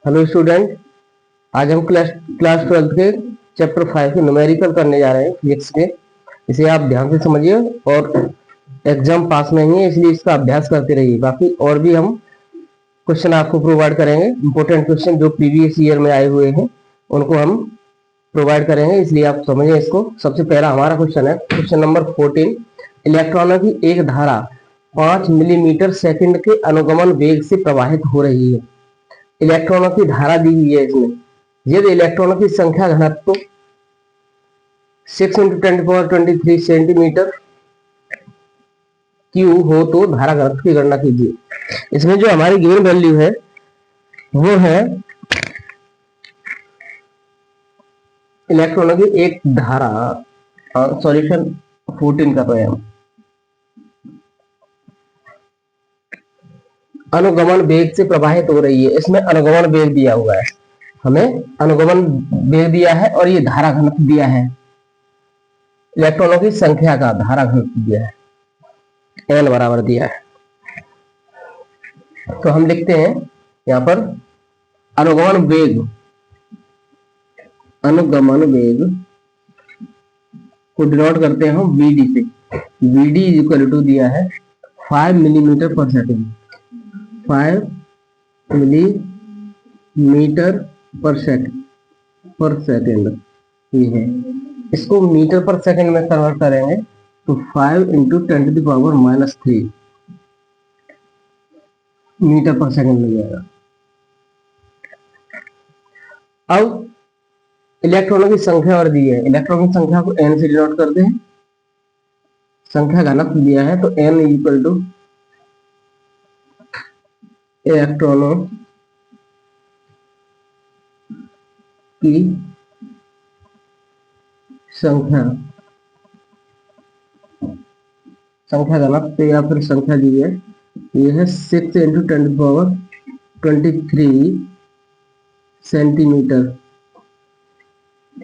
Hello student. आज हम class class 12 के चैप्टर 5 के न्यूमेरिकल करने जा रहे हैं फिजिक्स के। इसे आप ध्यान से समझिए और एग्जाम पास में ही है, इसलिए इसका अभ्यास करते रहिए। बाकी और भी हम क्वेश्चन आपको प्रोवाइड करेंगे, इंपॉर्टेंट क्वेश्चन जो प्रीवियस ईयर में आए हुए हैं उनको हम प्रोवाइड करेंगे, इसलिए आप समझिए इसको। सबसे पहला हमारा क्वेश्चन है क्वेश्चन नंबर 14। इलेक्ट्रॉनों की एक धारा 5 मिलीमीटर सेकंड के अनुगमन वेग से प्रवाहित हो रही है। इलेक्ट्रॉनों की धारा दी हुई है इसमें। यदि इलेक्ट्रॉनों की संख्या घनत्व 6 × 10⁻23 सेंटीमीटर क्यू हो तो धारा घनत्व की गणना कीजिए। इसमें जो हमारी गिवन वैल्यू है वो है इलेक्ट्रॉनों की एक धारा। सॉल्यूशन 14 का तो है अनुगमन वेग से प्रवाहित हो रही है। इसमें अनुगमन वेग दिया हुआ है, हमें अनुगमन वेग दिया है और ये धारा घनत्व दिया है। इलेक्ट्रॉनों की संख्या का धारा घनत्व दिया है, एन बराबर दिया है। तो हम लिखते हैं यहाँ पर अनुगमन वेग को डिनोट करते हैं हम वीडी से। वीडी इज इक्वल टू दिया है 5 मिलीमीटर पर सेकेंड। 5 मिलीमीटर पर सेकेंड ये है। इसको मीटर पर सेकेंड में कन्वर्ट करेंगे तो 5 × 10⁻³ मीटर पर सेकेंड मिल जाएगा। अब इलेक्ट्रॉनों की संख्या और दी है, इलेक्ट्रॉनों की संख्या को n से डिनोट करते हैं। संख्या घनत्व दिया है तो n इक्वल टू इलेक्ट्रॉनों की संख्या घनत्व या फिर संख्या दी है, ये है 6 × 10⁻23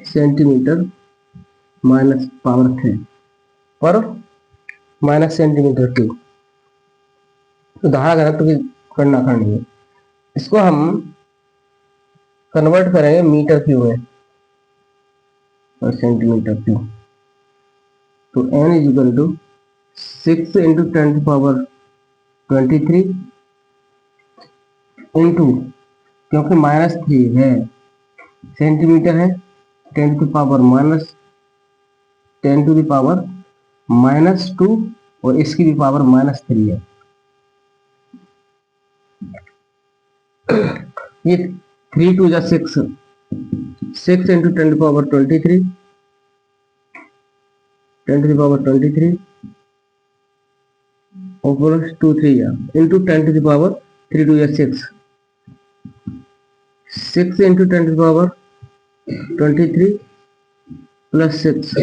सेंटीमीटर माइनस पावर 3 पर माइनस सेंटीमीटर क्यूब। तो धारा घनत्व की गणना करनी है। इसको हम कन्वर्ट करेंगे मीटर क्यूब में और सेंटीमीटर क्यूब। तो n is equal to 6 × 10⁻23 into, क्योंकि -3 है, सेंटीमीटर है, 10⁻⁻2 और इसकी भी पावर -3 है। ये 3 × 2 = 6, 6 × 10⁻23 और 2 3 इंटू 10⁻3 2 = 6, 6 × 10⁻23 प्लस 6,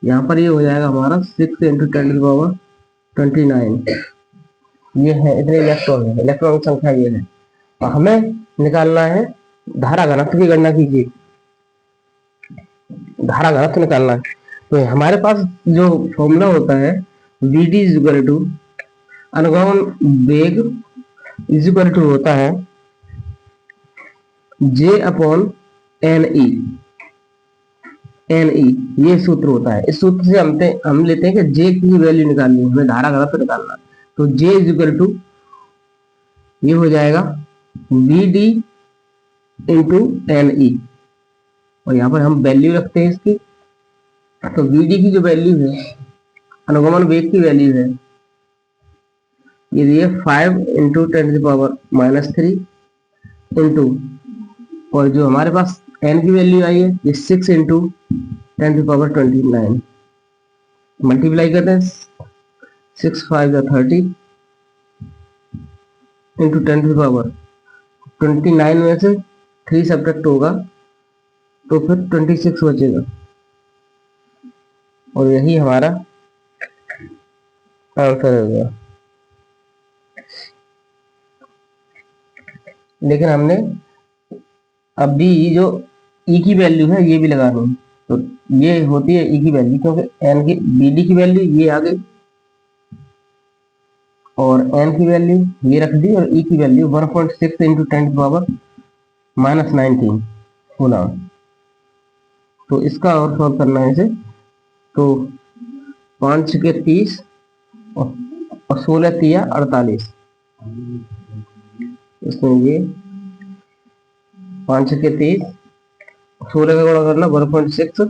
यहाँ पर ये हो जाएगा हमारा 6 × 10⁻29। ये है इतने इलेक्ट्रॉन है, इलेक्ट्रॉन की संख्या ये है। और हमें निकालना है धारा घनत्व की गणना कीजिए। धारा घनत्व निकालना है तो हमारे पास जो फॉर्मूला होता है Vd इज इक्वल टू अनुगमन वेग इज इक्वल टू होता है J/NE। ये सूत्र होता है। इस सूत्र से हम लेते हैं कि J की वैल्यू निकालनी है, हमें धारा घनत्व निकालना है। तो J इज इक्वल टू ये हो जाएगा Vd × NE और यहाँ पर हम वैल्यू रखते हैं इसकी। तो Vd की जो वैल्यू है, अनुगमन वेग की वैल्यू है, ये 5 × 10⁻³ इंटू, और जो हमारे पास n की वैल्यू आई है ये 6 × 10⁻29 मल्टीप्लाई करते हैं। 6 5 = 30 इंटू 10⁻29 में से 3 सब्ट्रैक्ट होगा तो फिर 26 बचेगा और यही हमारा आंसर होगा। लेकिन हमने अभी जो E की वैल्यू है ये भी लगानी है, तो ये होती है E की वैल्यू, क्योंकि n की Vd की वैल्यू ये आ गई और n की वैल्यू ये रख दी और E की वैल्यू 1.6 × 10⁻ -19 होना। तो इसका और सॉल्व करना है इसे, तो 5 के 30 और 16 तिया 48। इसमें ये 5 के 30, 16 का गुणा करना 1.6,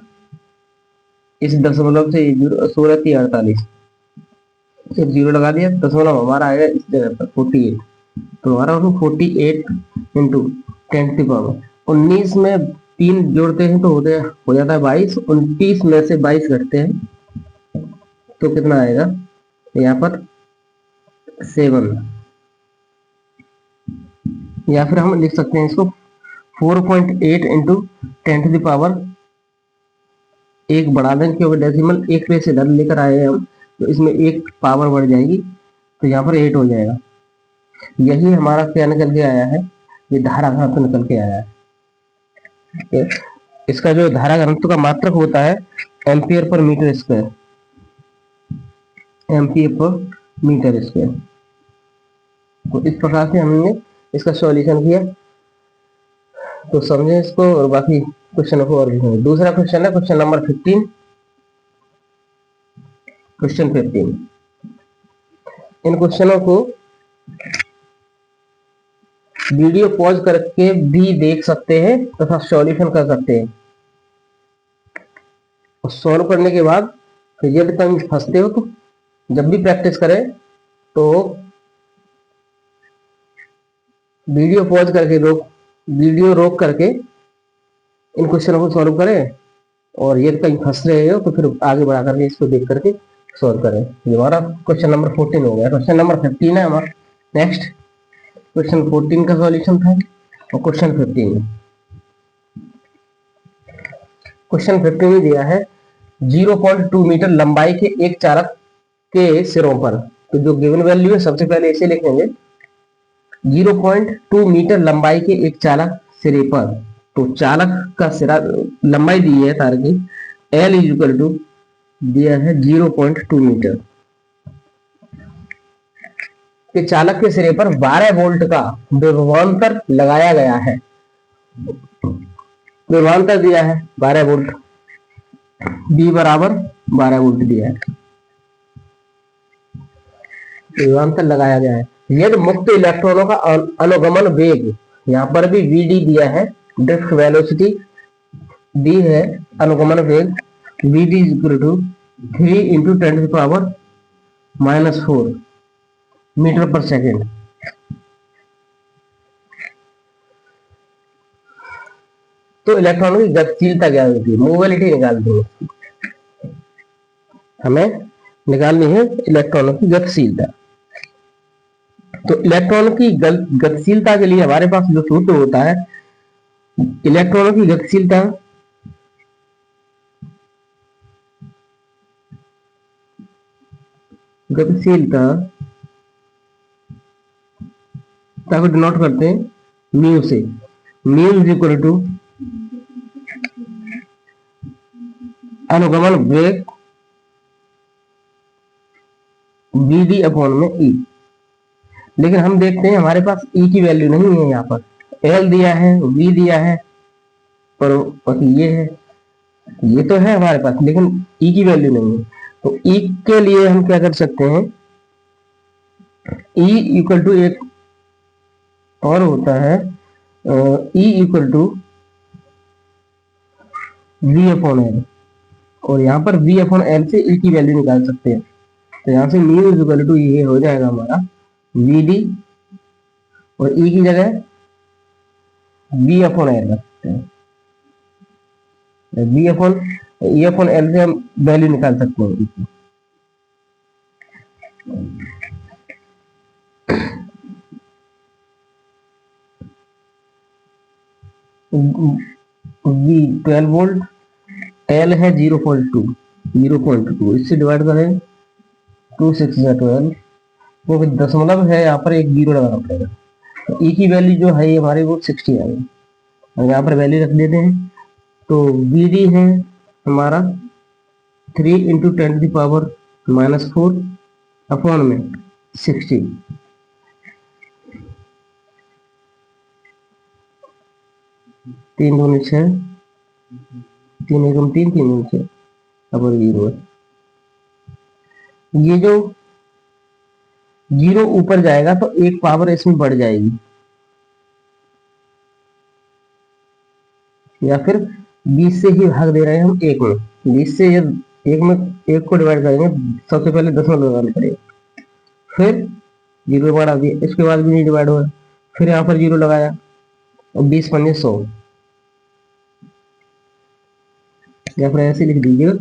इस दशमलव से 16 तिया 48, एक जीरो लगा दिया, दशमलव हमारा आएगा इस जगह पर 48। तो हमारा 48 इंटू 10⁻19 में 3 जोड़ते हैं तो हो जाता है 22। 29 में से 22 घटते हैं तो कितना आएगा, यहाँ पर 7। या फिर हम लिख सकते हैं इसको 4.8 इंटू 10⁻, एक बढ़ा दें क्योंकि डेसिमल एक पे से इधर लेकर आए हैं हम, तो इसमें एक पावर बढ़ जाएगी, तो यहाँ पर 8 हो जाएगा। यही हमारा क्या निकल के आया है, ये धारा घनत्व निकल के आया है। इसका जो धारा घनत्व का मात्रक होता है ampere per metre square, ampere per metre square. तो इस प्रकार से हमने इसका सॉल्यूशन किया, तो समझे इसको और बाकी क्वेश्चन को और भी समझे। दूसरा क्वेश्चन है क्वेश्चन नंबर 15। क्वेश्चन 15, इन क्वेश्चनों को वीडियो पॉज करके भी देख सकते हैं तथा सॉल्यूशन कर सकते हैं, और सॉल्व करने के बाद फिर यदि तुम फंसते हो तो जब भी प्रैक्टिस करें तो वीडियो पॉज करके वीडियो रोक करके इन क्वेश्चनों को सॉल्व करें, और यदि कहीं फंस रहे हो तो फिर आगे बढ़ा करके इसको देख करके सॉल्व करें। ये हमारा क्वेश्चन नंबर 14 हो गया। क्वेश्चन नंबर 15 है हमारा नेक्स्ट। क्वेश्चन 14 का सॉल्यूशन था और क्वेश्चन 15 क्वेश्चन 15 में दिया है 0.2 मीटर लंबाई के एक चालक के सिरों पर, तो जो गिवन वैल्यू है सबसे पहले इसे लिखेंगे 0.2 मीटर लंबाई के एक चालक सिरे पर। तो चालक का सिरा लंबाई दी है तार की, L इक्वल टू दिया है 0.2 मीटर के चालक के सिरे पर 12 वोल्ट का विभवांतर लगाया गया है। विभवांतर दिया है 12 वोल्ट, B बराबर 12 वोल्ट दिया है, विभवांतर लगाया गया है। यदि मुक्त इलेक्ट्रॉनों का अनुगमन वेग, यहाँ पर भी Vd दिया है, ड्रिफ्ट वेलोसिटी दी है, अनुगमन वेग Vd equal to 3 into 10⁻⁻4 metre पर सेकेंड। तो इलेक्ट्रॉनों की गतिशीलता क्या होती है, मोबिलिटी निकाल दो, हमें निकालनी है इलेक्ट्रॉनों की गतिशीलता। तो इलेक्ट्रॉन की गतिशीलता के लिए हमारे पास जो सूत्र होता है, इलेक्ट्रॉनों की गतिशीलता को डिनोट करते हैं म्यू से। म्यू इज इक्वल टू अनुगमन वेग Vd अपॉन में E। लेकिन हम देखते हैं हमारे पास E की वैल्यू नहीं है, यहाँ पर L दिया है, V दिया है, पर ये है, ये तो है हमारे पास, लेकिन E की वैल्यू नहीं है। तो E के लिए हम क्या कर सकते हैं, E इक्वल टू एक और होता है E equal to V upon L, और यहाँ पर V अपॉन एल से E की वैल्यू निकाल सकते हैं। तो यहाँ से म्यू इक्वल टू ये हो जाएगा हमारा Vd, और E की जगह V अपॉन एल रखते हैं। V upon E upon L से हम वैल्यू निकाल सकते हैं E की। V 12 वोल्ट, L है 0.2, इससे डिवाइड करें 2 6 12, क्योंकि दशमलव है यहाँ पर एक जीरो लगाना पड़ेगा। तो E की वैल्यू जो है हमारी वो 60 आएगी, और यहाँ पर वैल्यू रख देते हैं। तो Vd है हमारा 3 इंटू 10⁻⁻4 अपॉन में 60। 3 दूनी 6, 3 एकम 3, 3 दूनी 6, अब 0 है। ये जो 0 ऊपर जाएगा तो एक पावर इसमें बढ़ जाएगी, या फिर 20 से ही भाग दे रहे हैं हम एक में, 20 से ये एक में, एक को डिवाइड करेंगे, सबसे पहले दशमलव लगाना पड़ेगा, फिर 0 बढ़ा दिया, इसके बाद भी नहीं डिवाइड हुआ, फिर यहाँ पर 0 लगाया और 20 पंजे 100, या फिर ऐसे लिख दीजिएगा।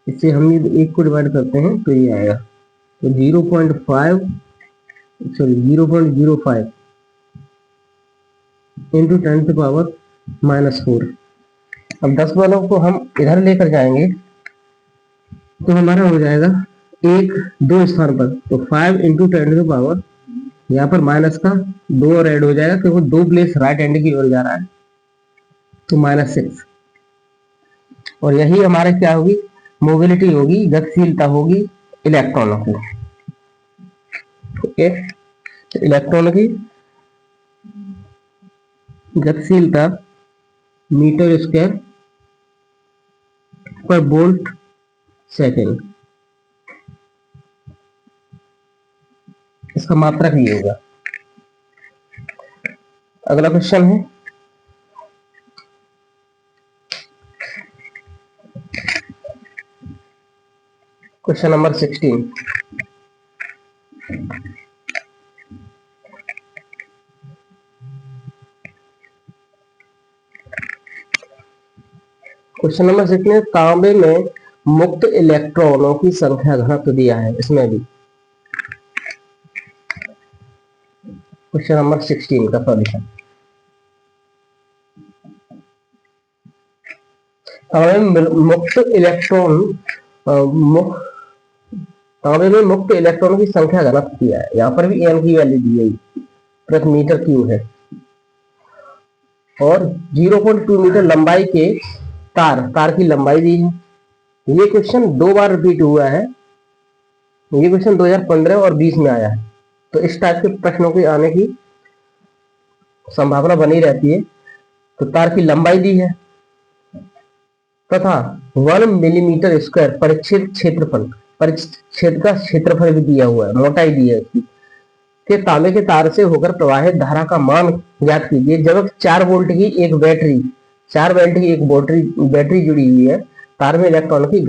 इससे हम एक को डिवाइड करते हैं तो ये आएगा, तो 0.5 सॉरी 0.05 इंटू 10⁻⁻4। अब 10 वालों को हम इधर लेकर जाएंगे तो हमारा हो जाएगा एक दो स्थान पर, तो 5 इंटू 10⁻, यहाँ पर माइनस का 2 और ऐड हो जाएगा क्योंकि 2 प्लेस राइट हैंड की ओर जा रहा है, तो -6। और यही हमारे क्या होगी, मोबिलिटी होगी, गतिशीलता होगी इलेक्ट्रॉनों की। ओके, इलेक्ट्रॉन की गतिशीलता मीटर स्क्वायर पर वोल्ट सेकेंड, इसका मात्रक ये होगा। अगला क्वेश्चन है क्वेश्चन नंबर 16। क्वेश्चन नंबर 16, तांबे में मुक्त इलेक्ट्रॉनों की संख्या घनत्व दिया है, इसमें भी क्वेश्चन नंबर 16 का सॉल्यूशन। तांबे में मुक्त इलेक्ट्रॉन तांबे में मुक्त इलेक्ट्रॉनों की संख्या घनत्व दिया है, यहाँ पर भी एम की वैल्यू दी है, प्रति मीटर क्यूब है, और 0.2 मीटर लंबाई के तार की लंबाई दी है। ये क्वेश्चन 2 बार रिपीट हुआ है, ये क्वेश्चन 2015 और 20 में आया है, तो इस टाइप के प्रश्नों के आने की संभावना बनी रहती है। तो तार की लंबाई दी है तथा 1 मिलीमीटर स्क्वायर परिच्छेद क्षेत्रफल, परिच्छेद का क्षेत्रफल भी दिया हुआ है, मोटाई दी है इसकी, कि तांबे के तार से होकर प्रवाहित धारा का मान ज्ञात कीजिए जब 4 वोल्ट की एक बैटरी 4 वोल्ट की एक बैटरी जुड़ी हुई है, तार में इलेक्ट्रॉन की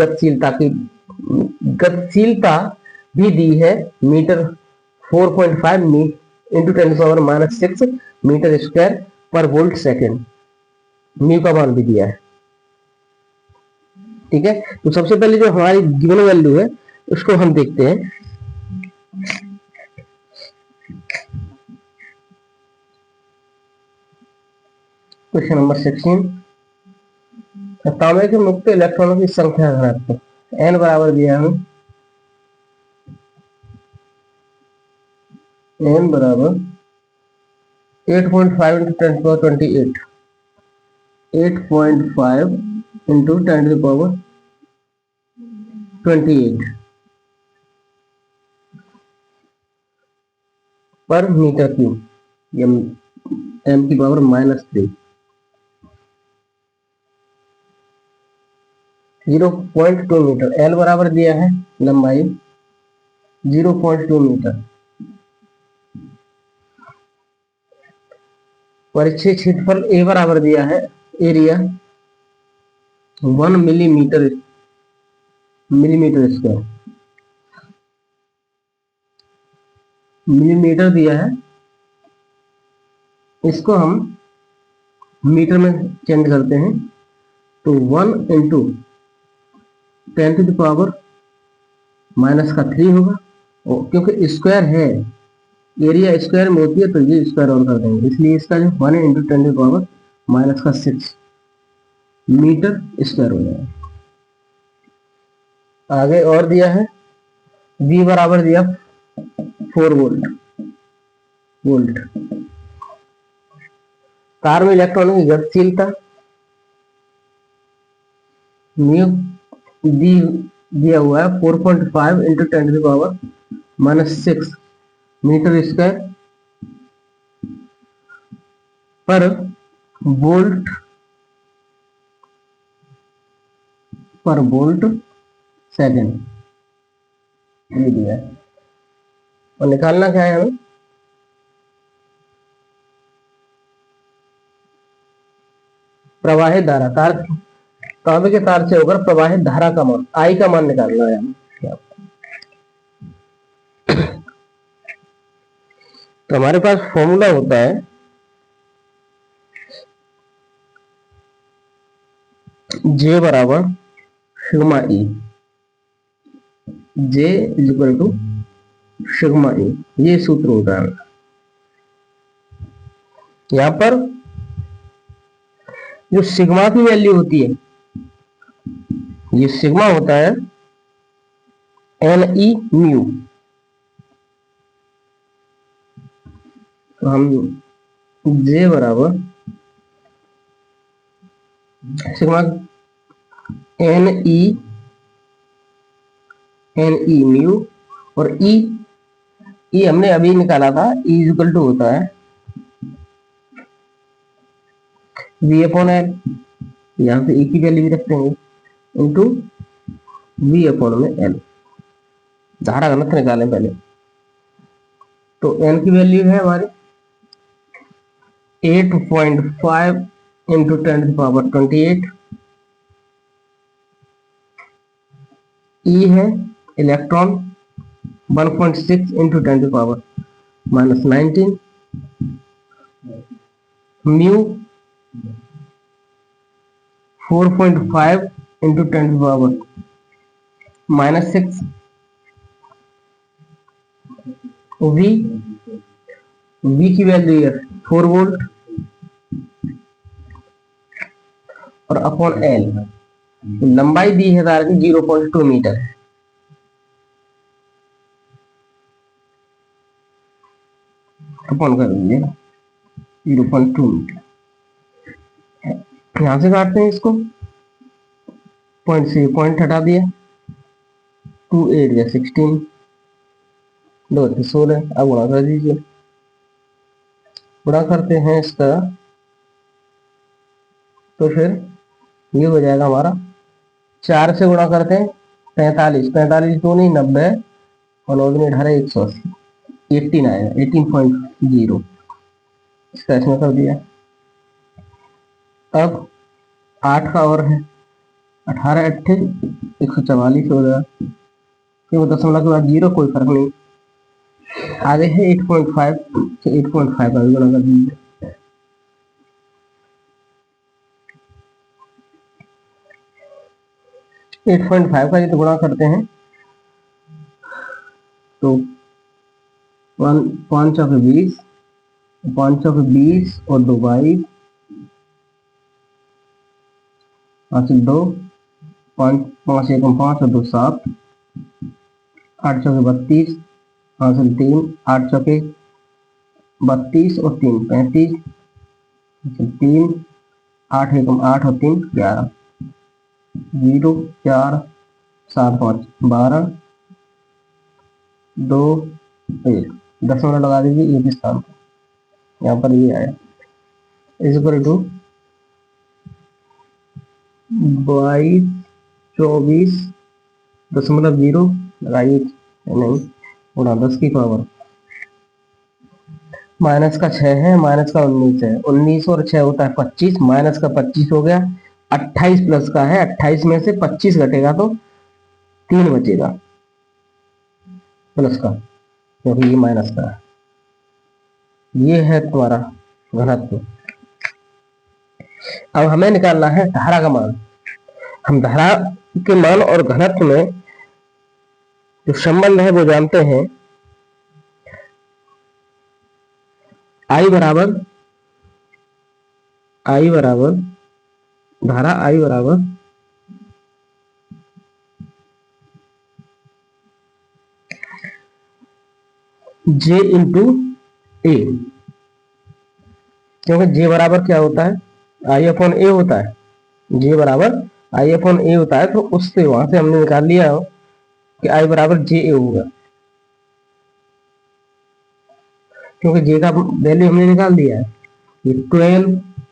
गतिशीलता भी दी है मीटर 4.5 इंटू 10⁻⁻6 मीटर स्क्वायर पर वोल्ट सेकेंड, म्यू का मान भी दिया है। ठीक है, तो सबसे पहले जो हमारी गिवन वैल्यू है उसको हम देखते हैं। क्वेश्चन नंबर 16, तांबे के मुक्त इलेक्ट्रॉनों की संख्या घनत्व n बराबर दिया है, n बराबर 8.5 इंटू 10⁻28, 8.5 इंटू 10⁻28 पर मीटर क्यूब, m की पावर -3, 0.2 मीटर, L बराबर दिया है लंबाई 0.2 मीटर, परिच्छेद क्षेत्रफल A बराबर दिया है एरिया 1 मिलीमीटर स्क्वायर, मिलीमीटर दिया है, इसको हम मीटर में चेंज करते हैं तो 1 इंटू 10⁻³ होगा, और क्योंकि स्क्वायर है, एरिया स्क्वायर में होती है तो ये स्क्वायर ऑन कर देंगे, इसलिए इसका जो 1 इंटू 10⁻⁻6 मीटर स्क्वायर हो जाएगा। आगे और दिया है V बराबर दिया 4 वोल्ट, तार में इलेक्ट्रॉनों की गतिशीलता म्यू दिया हुआ है 4.5 इंटू 10⁻⁻6 मीटर स्क्वायर पर वोल्ट पर वोल्ट सेकेंड ये दिया है। और निकालना क्या है हमें, प्रवाहित धारा, तार तांबे के तार से होकर प्रवाहित धारा का मान, आई का मान निकालना है हमें। तो हमारे पास फॉर्मूला होता है जे बराबर sigma E, J is equal to sigma E, ये सूत्र होता है। यहां पर जो सिग्मा की वैल्यू होती है, ये सिग्मा होता है एन ई म्यू। तो हम जे बराबर सिग्मा एन ई म्यू, और ई हमने अभी निकाला था, ई इज इक्वल टू होता है वी अपॉन एल, यहां से ई की वैल्यू भी रखेंगे इंटू वी अपॉन में एल। धारा घनत्व निकालें पहले। तो एन की वैल्यू है हमारी 8.5 इंटू 10⁻28। ई है electron 1.6 into 10⁻19। Mu 4.5 into 10⁻6। V की वैल्यू है 4 वोल्ट, और अपॉन एल लंबाई दी है तार की 0.2 मीटर है। अपॉन कर दीजिए 0.2 मीटर। यहां से काटते हैं इसको, पॉइंट से पॉइंट हटा दिया, 2 8 या 16, 2 16। अब गुणा कर दीजिए, गुणा करते हैं इसका, तो फिर ये हो जाएगा हमारा, 4 से गुणा करते हैं 45, 45 दो नहीं 90, और 9 दूनी 18, 180, 18 आएगा, 18.0। इसका इसमें कर दिया। अब 8 का और है, 18 8 144 हो गया, क्योंकि दशमलव के बाद 0, कोई फर्क नहीं। आगे है 8.5, तो 8.5 का भी गुणा कर दीजिए। 8.5 का यदि गुणा करते हैं तो 5 चौक 20, 5 चौक 20 और 2 22, 5 2, 5 5 1 5 और 2 7, 8 चौक 32, 5 3, 8 चौक 32 और 3 35, 3 8 1 8 और 3 11, 0 4 7 5 12, 2 1, दशमलव लगा दीजिए एक स्थान पर, यहाँ पर ये आया इज इक्वल टू 22 24.0 लगाइए, नहीं गुणा 10 की पावर, माइनस का 6 है, माइनस का 19 है, 19 और 6 होता है 25, माइनस का 25 हो गया, 28 प्लस का है, 28 में से 25 घटेगा तो 3 बचेगा प्लस का, क्योंकि ये माइनस का है। ये है तुम्हारा घनत्व। अब हमें निकालना है धारा का मान। हम धारा के मान और घनत्व में जो संबंध है वो जानते हैं, आई बराबर धारा आई बराबर जे इंटू ए, क्योंकि जे बराबर क्या होता है, आई अपॉन ए होता है। जे बराबर आई अपॉन ए होता है, तो उससे वहां से हमने निकाल लिया कि आई बराबर जे ए होगा, क्योंकि जे का वैल्यू हमने निकाल दिया है। ये 12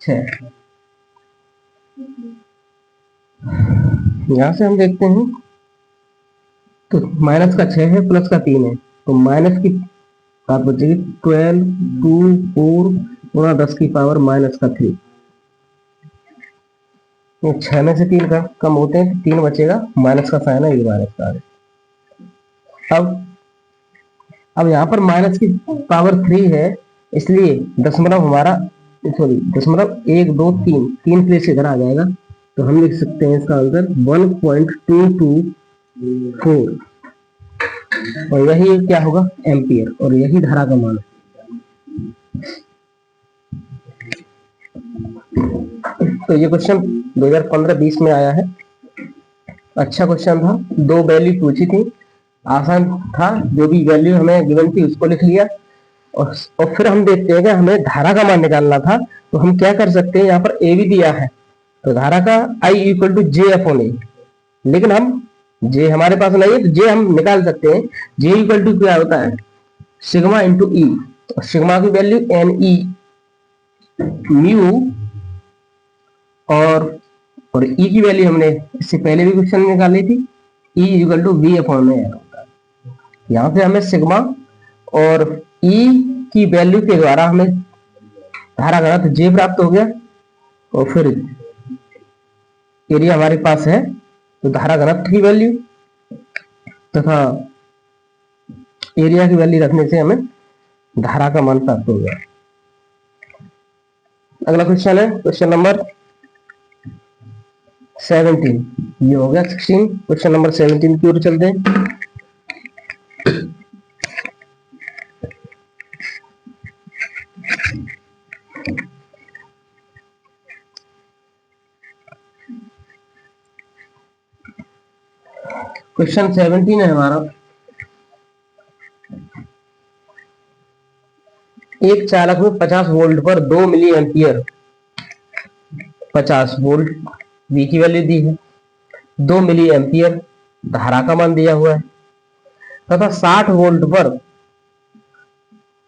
6। यहां से हम देखते हैं तो माइनस का 6 है, प्लस का 3 है, तो माइनस की बात बचेगी 12 2 4 गुणा 10 की पावर माइनस का 3। 6 में से 3 का कम होते हैं, 3 बचेगा, माइनस का साइन है, ये माइनस का है। अब यहाँ पर माइनस की पावर 3 है, इसलिए दशमलव हमारा, सॉरी दशमलव 1 2 3 3 प्लेस इधर आ जाएगा, तो हम लिख सकते हैं इसका आंसर 1.224, और यही क्या होगा एम्पियर, और यही धारा का मान है। तो ये क्वेश्चन 2015-20 में आया है, अच्छा क्वेश्चन था, 2 वैल्यू पूछी थी, आसान था, जो भी वैल्यू हमें गिवन थी उसको लिख लिया, और फिर हम देखते हैं कि हमें धारा का मान निकालना था, तो हम क्या कर सकते हैं, यहाँ पर ए भी दिया है, तो धारा का I equal to J upon A, लेकिन हम जे हमारे पास नहीं है, तो जे हम निकाल सकते हैं, जे इक्वल टू क्या होता है सिग्मा इंटू ई, सिग्मा की वैल्यू एन ई म्यू, और ई की वैल्यू हमने इससे पहले भी क्वेश्चन में निकाली थी, E equal to V upon A होता है। यहाँ से हमें सिग्मा और ई की वैल्यू के द्वारा हमें धारा घनत्व जे प्राप्त हो गया, और फिर एरिया हमारे पास है, तो धारा घनत्व की वैल्यू तथा एरिया की वैल्यू रखने से हमें धारा का मान प्राप्त हो गया। अगला क्वेश्चन है क्वेश्चन नंबर 17, ये हो गया 16, क्वेश्चन नंबर 17 की ओर चलते हैं। क्वेश्चन 17 है हमारा, एक चालक में 50 वोल्ट पर 2 मिली एम्पियर 50 वोल्ट V की वैल्यू दी है, 2 मिली एम्पियर धारा का मान दिया हुआ है, तथा 60 वोल्ट पर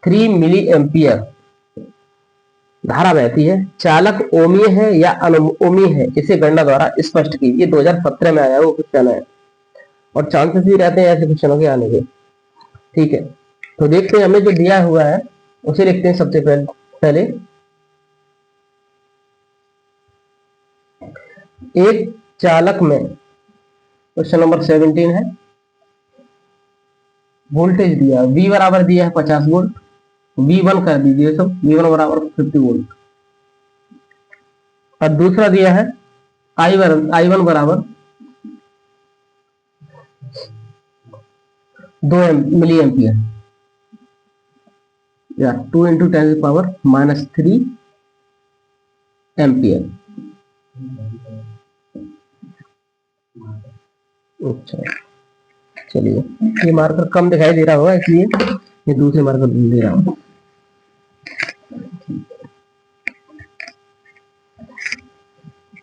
3 मिली एम्पियर धारा बहती है, चालक ओमीय है या अनोमीय है, इसे गणना द्वारा स्पष्ट कीजिए। 2017 में आया वो क्वेश्चन है, और चांसेस भी रहते हैं ऐसे क्वेश्चनों के आने के। ठीक है, तो देखते हैं हमें जो दिया हुआ है उसे लिखते हैं सबसे पहले। एक चालक में, क्वेश्चन नंबर 17 है, वोल्टेज दिया V बराबर दिया है 50 वोल्ट, V1 कर दीजिए सब, V1 बराबर 50 वोल्ट, और दूसरा दिया है I1 बराबर 2 मिली एम्पियर, या 2 इंटू 10⁻³ एम्पियर। अच्छा चलिए, ये मार्कर कम दिखाई दे रहा होगा, इसलिए ये दूसरे मार्कर दे रहा हूं।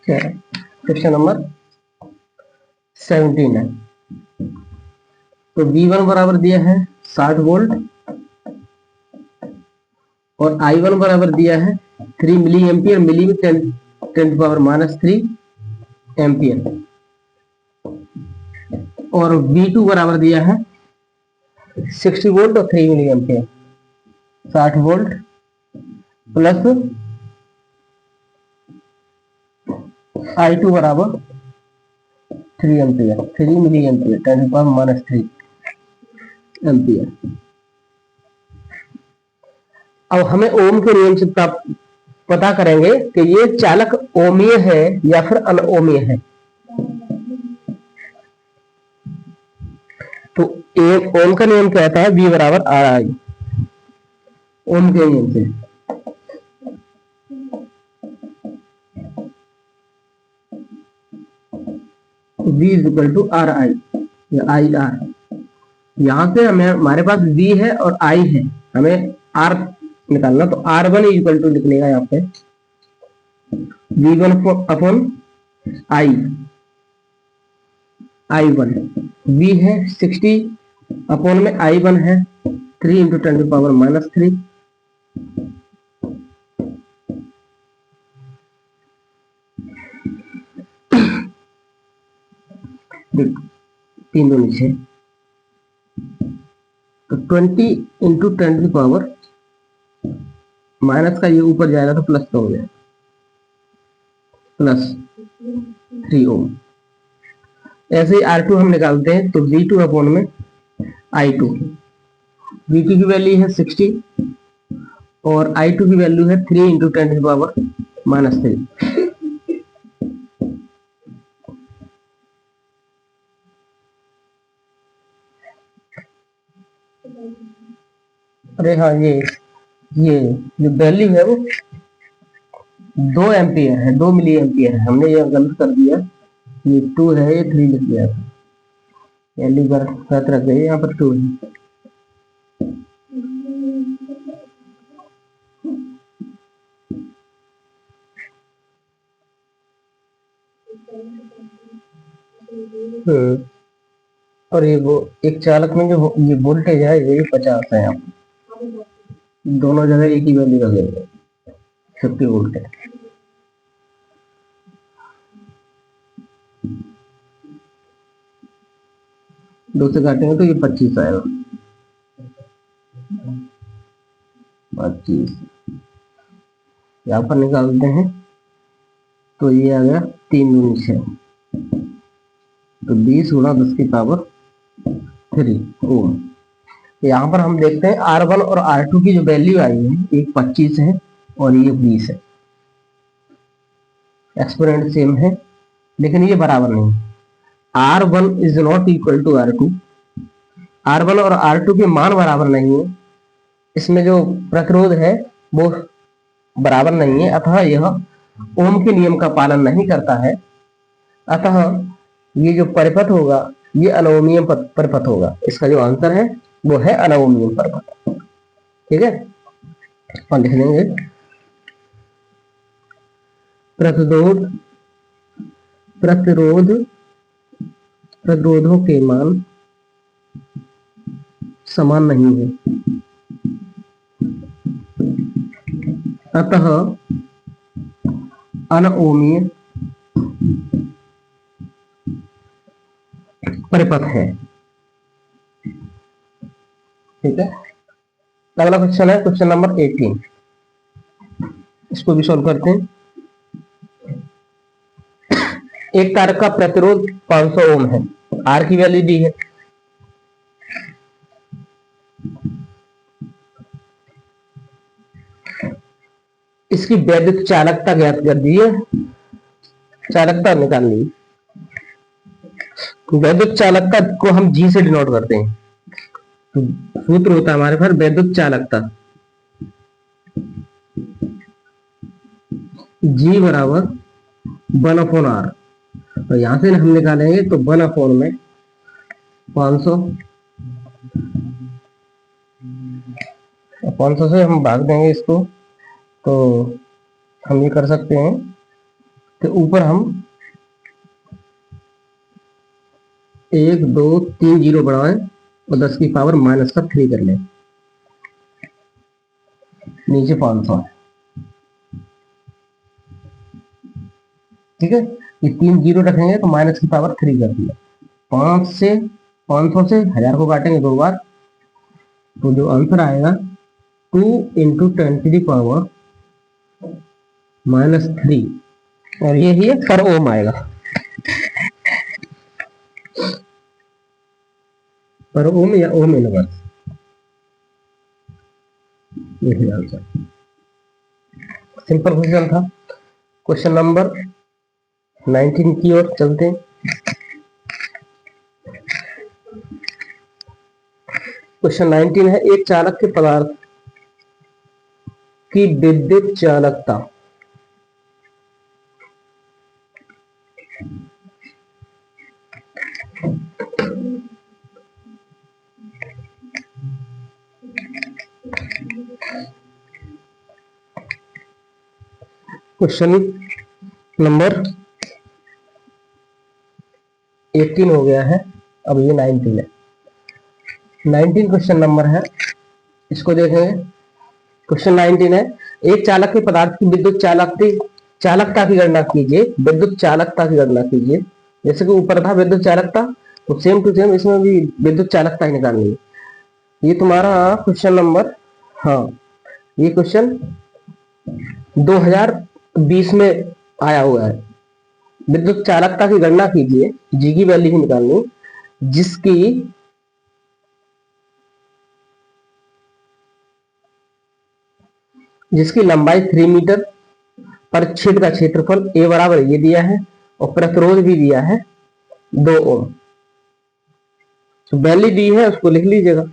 क्वेश्चन नंबर 17 है, तो V1 बराबर दिया है 60 वोल्ट, और I1 बराबर दिया है 3 मिली एम्पियर, मिली में 10⁻³ एम्पियर, और V2 बराबर दिया है 60 वोल्ट और 3 milli ampere, 60 volt plus I2 बराबर 3 एम्पियर, 3 मिली एम्पियर 10⁻³ एम्पियर। अब हमें ओम के नियम से पता करेंगे कि ये चालक ओमीय है या फिर अनओमीय है। तो ओम का नियम कहता है V बराबर RI, ओम के नियम से V इक्वल टू RI या IR। यहां से हमें, हमारे पास V है और I है, हमें R निकालना, तो R1 इक्वल टू लिख लेगा यहाँ पे V1 अपॉन I1, V है 60 अपॉन में I1 है 3 इंटू 10⁻³ तीन दो नीचे, तो 20 इंटू 10⁻, माइनस का ये ऊपर जाएगा तो प्लस का हो जाएगा, +3 ओम। ऐसे ही R2 हम निकालते हैं तो V2 अपॉन में I2, V2 की वैल्यू है 60 और I2 की वैल्यू है 3 इंटू 10⁻³ अरे हाँ, ये जो वैल्यू है वो 2 एम्पियर है, 2 मिली एम्पियर है, हमने ये गलत कर दिया, ये 2 है, ये 3 लिख दिया था, वैल्यू गलत रख गई, यहाँ पर 2 है। और ये वो एक चालक में जो ये वोल्टेज है ये 50 है, यहाँ दोनों जगह एक ही वैल्यू लगेगा, 50 वोल्ट है। दो से काटेंगे तो ये 25 आएगा, 25 यहाँ पर निकालते हैं तो ये आ गया 3 दूनी 6, तो 20 गुणा 10⁻³ ओम। यहाँ पर हम देखते हैं R1 और R2 की जो वैल्यू आई है, एक 25 है और ये 20 है, एक्सपोनेंट सेम है लेकिन ये बराबर नहीं। R1 is not equal to R2, R1 और R2 के मान बराबर नहीं है, इसमें जो प्रतिरोध है वो बराबर नहीं है, अतः यह ओम के नियम का पालन नहीं करता है, अतः ये जो परिपथ होगा ये अनवमीय परिपथ होगा, इसका जो आंसर है वो है अनवमीय परिपथ। ठीक है, और लिख लेंगे प्रतिरोधों के मान समान नहीं है, अतः अनवमीय परिपथ है। ठीक है, अगला क्वेश्चन है क्वेश्चन नंबर 18, इसको भी सॉल्व करते हैं। एक तार का प्रतिरोध 500 ओम है, आर की वैल्यू दी है, इसकी वैद्युत चालकता ज्ञात कर दी है, चालकता निकाल ली। वैद्युत चालकता को हम जी से डिनोट करते हैं, तो सूत्र होता है हमारे पास वैद्युत चालकता जी बराबर 1/r, तो यहां से हम निकालेंगे तो 1/, में 500, 500 से हम भाग देंगे इसको, तो हम ये कर सकते हैं कि ऊपर हम 1 2 3 जीरो बढ़ाएं और 10⁻³ कर लें, नीचे 500 है। ठीक है, ये 3 जीरो रखेंगे तो -⁻³ कर दिया, 500 से 1000 को काटेंगे 2 बार, तो जो आंसर आएगा 2 इंटू 10⁻³ और ये ही पर ओम आएगा, पर ओम या ओम इनवर्स, यही आंसर। सिंपल क्वेश्चन था। क्वेश्चन नंबर 19 की ओर चलते हैं। क्वेश्चन 19 है, एक चालक के पदार्थ की विद्युत चालकता क्वेश्चन नंबर 18 हो गया है, अब ये 19 है। 19 क्वेश्चन नंबर है, इसको देखेंगे। क्वेश्चन 19 है, एक चालक के पदार्थ की विद्युत चालकता की गणना कीजिए। विद्युत चालकता की गणना कीजिए। जैसे कि ऊपर था विद्युत चालकता, तो सेम टू सेम इसमें भी विद्युत चालकता ही निकालनी है। ये तुम्हारा क्वेश्चन नंबर, हाँ, ये क्वेश्चन 2020 में आया हुआ है। विद्युत चालकता की गणना कीजिए, जी की वैल्यू ही निकालनी, जिसकी लंबाई 3 मीटर, परिच्छेद का क्षेत्रफल ए बराबर ये दिया है और प्रतिरोध भी दिया है 2 ओम। तो वैल्यू दी है उसको लिख लीजिएगा।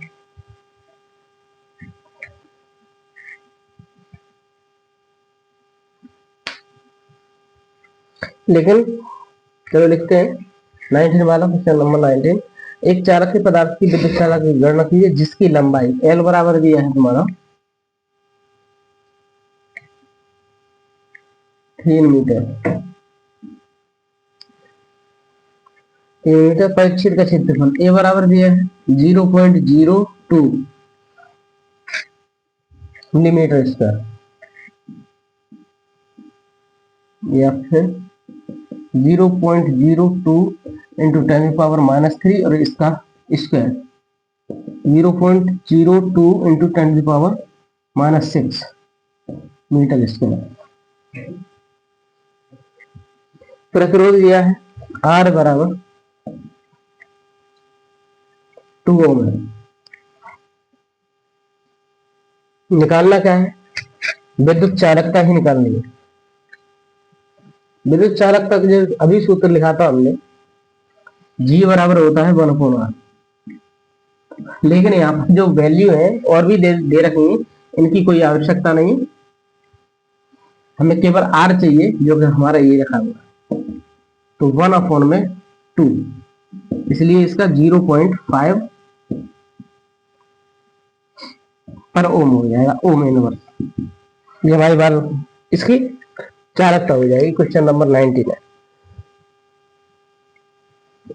लेकिन चलो लिखते हैं 19 वाला क्वेश्चन नंबर 19। एक चालक के पदार्थ की विद्युत चालकता की गणना कीजिए जिसकी लंबाई एल बराबर दिया है तुम्हारा 3 मीटर, 3 मीटर, परिच्छेद का क्षेत्रफल ए बराबर दिया है 0.02 मिलीमीटर स्क्वायर, या फिर 0.02 इंटू 10⁻³ और इसका स्क्वायर 0.02 इंटू 10⁻⁶ मीटर स्क्वायर। प्रतिरोध दिया है R बराबर 2 ओम है। निकालना क्या है, विद्युत चालकता ही निकालनी है। विद्युत चालकता के जो अभी सूत्र लिखा था हमने, G बराबर होता है 1/R। लेकिन यहाँ पर जो वैल्यू है और भी दे रखी है, इनकी कोई आवश्यकता नहीं, हमें केवल R चाहिए जो कि हमारा ये रखा हुआ है। तो 1/2, इसलिए इसका 0.5 पर ओम हो जाएगा, ओम इनवर्स। ये हमारी बात इसकी चालकता हो जाएगी। क्वेश्चन नंबर 19 है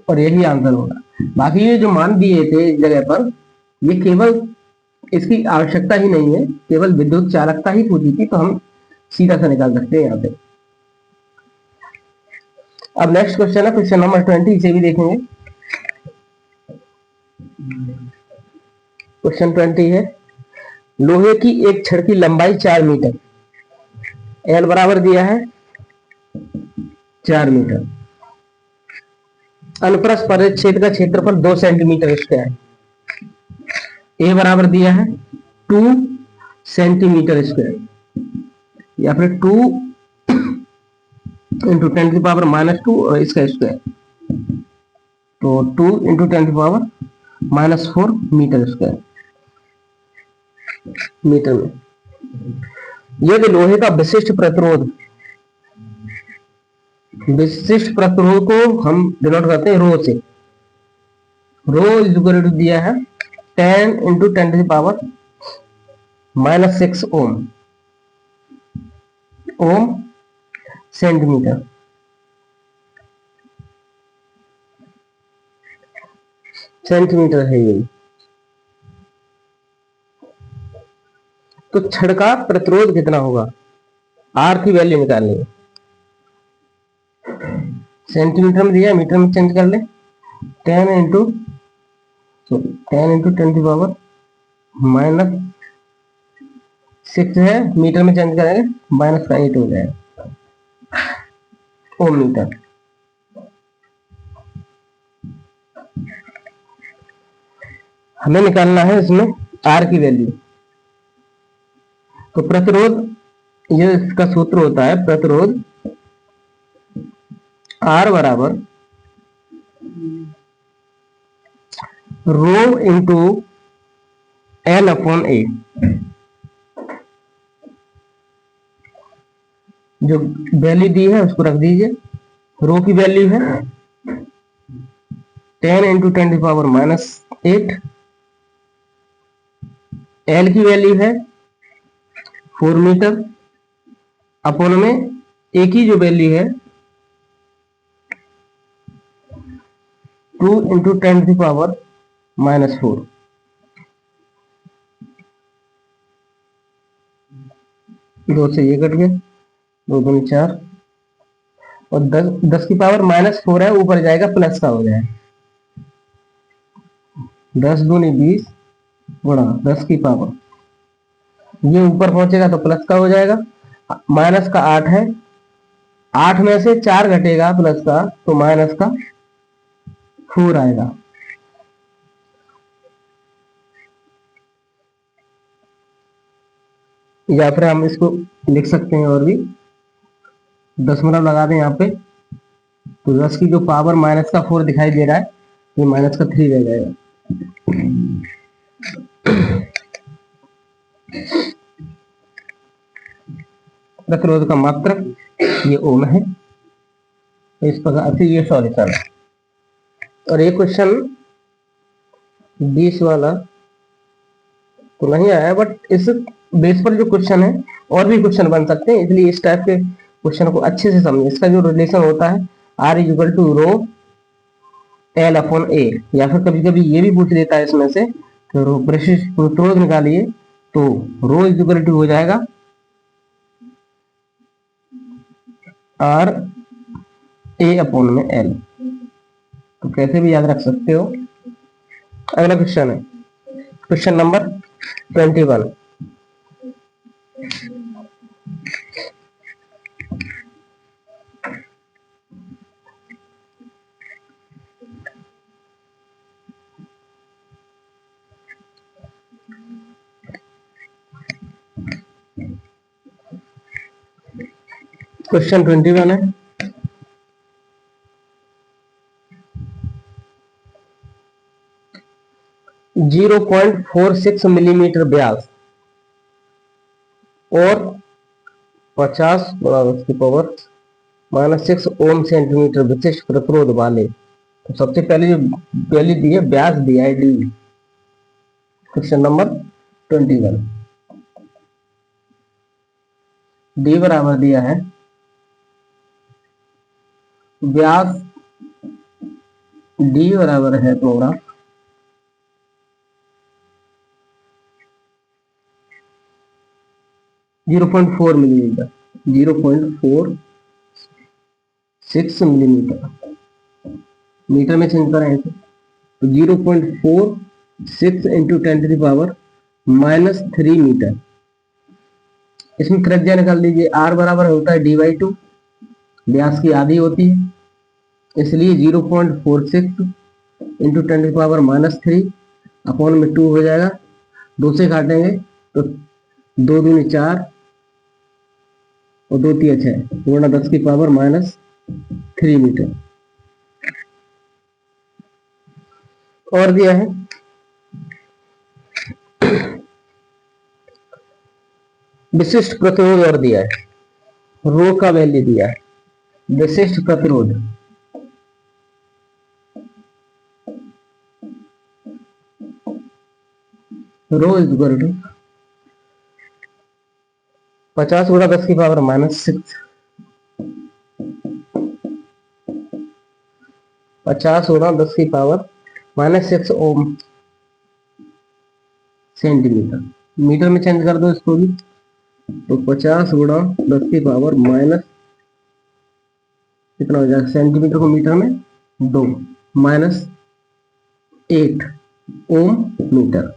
और यही आंसर होगा। बाकी ये जो मान दिए थे इस जगह पर, ये केवल इसकी आवश्यकता ही नहीं है, केवल विद्युत चालकता ही पूछी थी, तो हम सीधा सा निकाल सकते हैं यहाँ पे। अब नेक्स्ट क्वेश्चन है क्वेश्चन नंबर 20, इसे भी देखेंगे। क्वेश्चन 20 है, लोहे की एक छड़ की लंबाई 4 मीटर, एल बराबर दिया है 4 मीटर, अनुप्रस्थ परिच्छेद का क्षेत्रफल 2 सेंटीमीटर स्क्वायर, ए बराबर दिया है 2 सेंटीमीटर स्क्वायर, या फिर 2 इंटू 10⁻⁻² और इसका स्क्वायर, तो 2 इंटू 10⁻⁻4 मीटर स्क्वायर, मीटर में। यदि लोहे का विशिष्ट प्रतिरोध को हम डिनोट करते हैं रो से। रो इज इक्वल टू दिया है 10 इंटू 10⁻⁻6 ओम, ओम सेंटीमीटर। सेंटीमीटर है यही। तो छड़ का प्रतिरोध कितना होगा, आर की वैल्यू निकालनी है। सेंटीमीटर में दिया, मीटर में चेंज कर ले, 10 इंटू 10⁻⁻6 है, मीटर में चेंज करेंगे -8 हो जाएगा, ओम मीटर। हमें निकालना है इसमें आर की वैल्यू। तो प्रतिरोध, ये इसका सूत्र होता है प्रतिरोध आर बराबर रो इंटू L/A। जो वैल्यू दी है उसको रख दीजिए। रो की वैल्यू है 10 इंटू 10⁻⁻8, एल की वैल्यू है 4 मीटर, अपोन में ए की जो वैल्यू है 2 इंटू 10⁻⁻⁴, 2 से ये कट गया, 2 दूनी 4, और 10⁻⁻⁴ है, ऊपर जाएगा प्लस का हो जाएगा, 10 दूनी 20 गुणा 10⁻, ये ऊपर पहुंचेगा तो प्लस का हो जाएगा, माइनस का 8 है, 8 में से 4 घटेगा प्लस का तो माइनस का 4 आएगा। या फिर हम इसको लिख सकते हैं और भी, दशमलव लगा दें यहाँ पे, तो 10 की जो पावर माइनस का 4 दिखाई दे रहा है, ये माइनस का 3 रह जाएगा। प्रतिरोध का मात्रक ये ओम है। इस प्रकार से ये सॉल्यूशन है। और ये क्वेश्चन 20 वाला तो नहीं आया, बट इस बेस पर जो क्वेश्चन है और भी क्वेश्चन बन सकते हैं, इसलिए इस टाइप के क्वेश्चन को अच्छे से समझिए। इसका जो रिलेशन होता है R equal to rho L upon A, या फिर कभी कभी ये भी पूछ लेता है इसमें से तो प्रतिरोध निकालिए, तो रो इक्वल टू हो जाएगा R A अपॉन में L। तो कैसे भी याद रख सकते हो। अगला क्वेश्चन है क्वेश्चन नंबर 21। क्वेश्चन 21 है, जीरो 0.46 मिलीमीटर व्यास और 50 की पावर -6 ओम सेंटीमीटर विशिष्ट प्रतिरोध वाले, तो सबसे पहले जो वैल्यू दी है व्यास दिया है डी। क्वेश्चन नंबर 21, डी बराबर दिया है व्यास, डी बराबर है तुम्हारा 0.4 मिलीमीटर, 0.46 मिलीमीटर, मीटर में चेंज करें तो 0.46 इंटू 10⁻³ मीटर। इसमें त्रिज्या निकाल लीजिए, आर बराबर होता है d/2, व्यास की आधी होती है, इसलिए 0.46 इंटू 10⁻³ अपॉन में 2 हो जाएगा, 2 से काटेंगे तो 2 दूनी 4 और 2 तिया 6 गुणा 10⁻³ मीटर। और दिया है विशिष्ट प्रतिरोध, और दिया है रो का वैल्यू दिया है, विशिष्ट प्रतिरोध रो इज इक्वल टू 50 गुणा 10⁻⁻⁶, 50 गुणा 10⁻⁻⁶ ओम सेंटीमीटर, मीटर में चेंज कर दो इसको भी, तो 50 गुणा 10⁻⁻, कितना हो जाएगा, सेंटीमीटर को मीटर में 2 -8 ओम मीटर।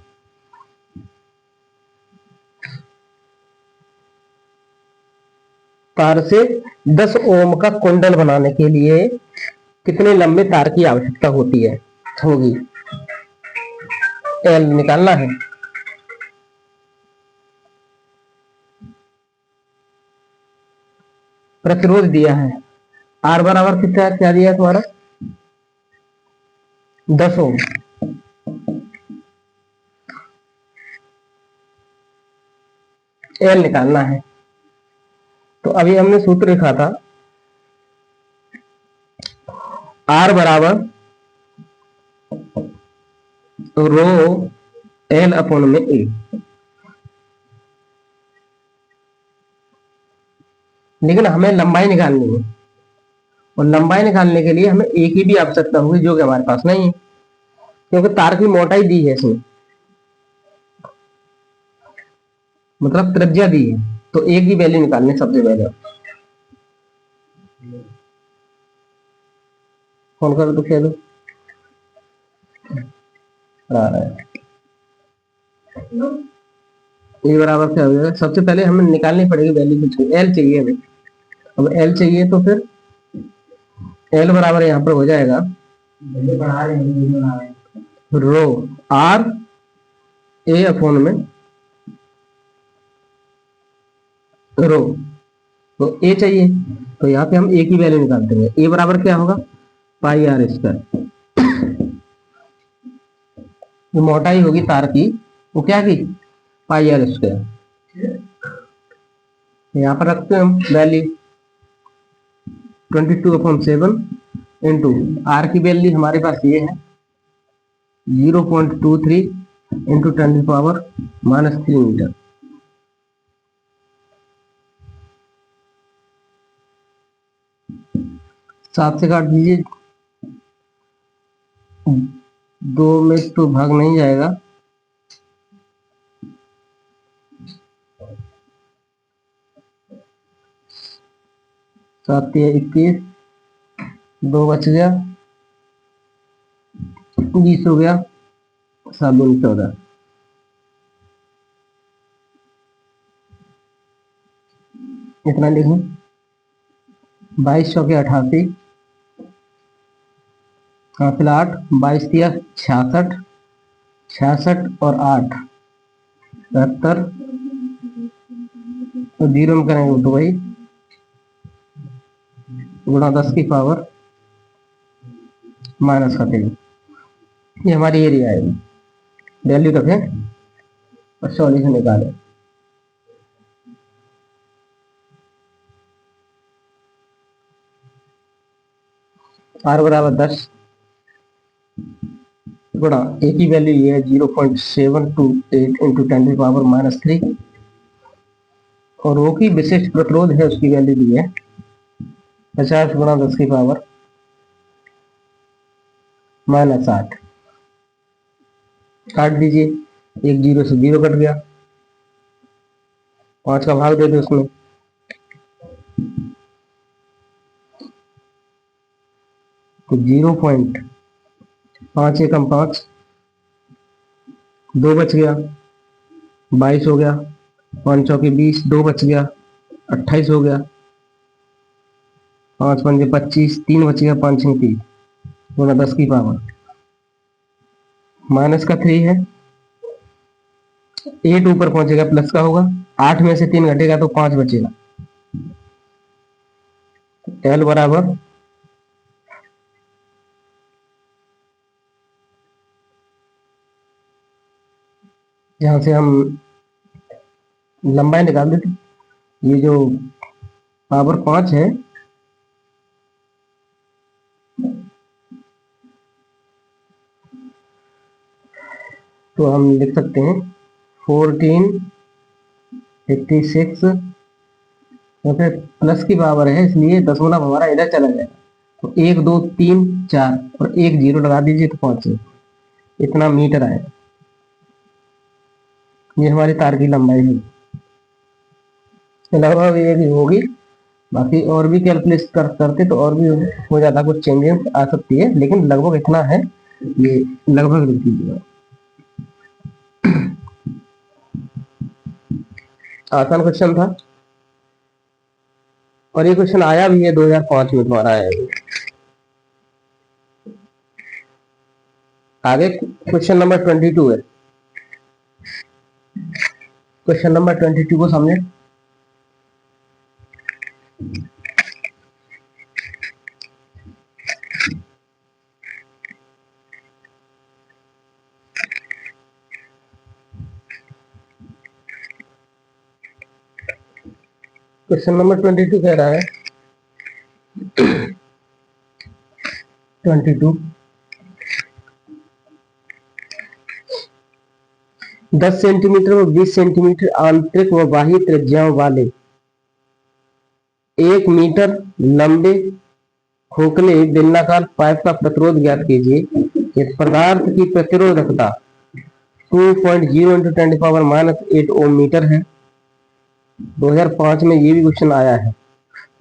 तार से 10 ओम का कुंडल बनाने के लिए कितने लंबे तार की आवश्यकता होगी, एल निकालना है। प्रतिरोध दिया है, आर बराबर कितना क्या दिया है तुम्हारा 10 ओम, एल निकालना है। तो अभी हमने सूत्र लिखा था आर बराबर रो एल अपॉन में ए। लेकिन हमें लंबाई निकालनी है, और लंबाई निकालने के लिए हमें ए की भी आवश्यकता होगी, जो कि हमारे पास नहीं है, क्योंकि तार की मोटाई दी है इसमें, मतलब त्रिज्या दी है, तो ए की वैल्यू निकालनी सबसे पहले। फोन करो तो कह दो आ रहा है। ए बराबर क्या हो जाएगा, सबसे पहले हमें निकालनी पड़ेगी वैल्यू कुछ, एल चाहिए हमें। अब एल चाहिए तो फिर एल बराबर यहाँ पर हो जाएगा रो आर ए अपॉन में रो। तो ए चाहिए, तो यहाँ पे हम ए की वैल्यू निकालते हैं। ए बराबर क्या होगा, पाई आर स्क्वायर। जो मोटाई होगी तार की, वो क्या की, पाई आर स्क्वायर। यहाँ पर रखते हैं हम वैल्यू 22/7 इंटू आर की वैल्यू हमारे पास ये है 0.23 इंटू 10⁻³ मीटर। 7 से काट दीजिए, 2 में तो भाग नहीं जाएगा, 7 या 21, 2 बच गया, 20 हो गया, 7 दूनी 14, इतना लिखूं, 22 चौके 88, हासिल 8, 22 दिया 66, 66 और 8 77, तो 0 में करेंगे तो वही गुणा 10 की पावर -3। ये हमारी एरिया है, वैल्यू रखें और सॉल्यूशन निकालें। आर बराबर 10 गुणा ए की वैल्यू ये है 0.728 इंटू 10⁻³ और वो की विशिष्ट प्रतिरोध है, उसकी वैल्यू दी है 50 गुणा 10 की पावर -8। काट दीजिए, एक 0 से 0 कट गया, 5 का भाग दे दो उसमें, तो 0.5 एकम 5, 2 बच गया, 22 हो गया, 5 चौके 20, 2 बच गया, 28 हो गया, 5 पंजे 25, 3 बच गया, 5 6 30 गुणा 10 की पावर -3 है, 8 ऊपर पहुंचेगा प्लस का होगा, 8 में से 3 घटेगा तो 5 बचेगा। एल बराबर जहां से हम लंबाई निकाल देते, ये जो पावर 5 है, तो हम लिख सकते हैं 1486, तो फिर प्लस की पावर है इसलिए दशमलव हमारा इधर चला जाएगा, तो 1 2 3 4 और 1 0 लगा दीजिए तो 5, इतना मीटर आएगा। ये हमारी तार की लंबाई है, लगभग ये भी होगी, बाकी और भी कैलकुलेट करते तो और भी हो जाता, कुछ चेंजेस आ सकती है, लेकिन लगभग इतना है, ये लगभग लिख दीजिएगा। आसान क्वेश्चन था, और ये क्वेश्चन आया भी है 2005 में, तुम्हारा आया है। आगे क्वेश्चन नंबर 22 है, क्वेश्चन नंबर 22 को समझे। क्वेश्चन नंबर 22 कह रहा है 22 10 सेंटीमीटर व 20 सेंटीमीटर आंतरिक व बाह्य त्रिज्याओं वाले 1 मीटर लंबे खोखले बेलनाकार पाइप का प्रतिरोध ज्ञात कीजिए। इस पदार्थ की प्रतिरोधकता 2.0 इंटू 10⁻⁻8 ओम मीटर है। 2005 में ये भी क्वेश्चन आया है।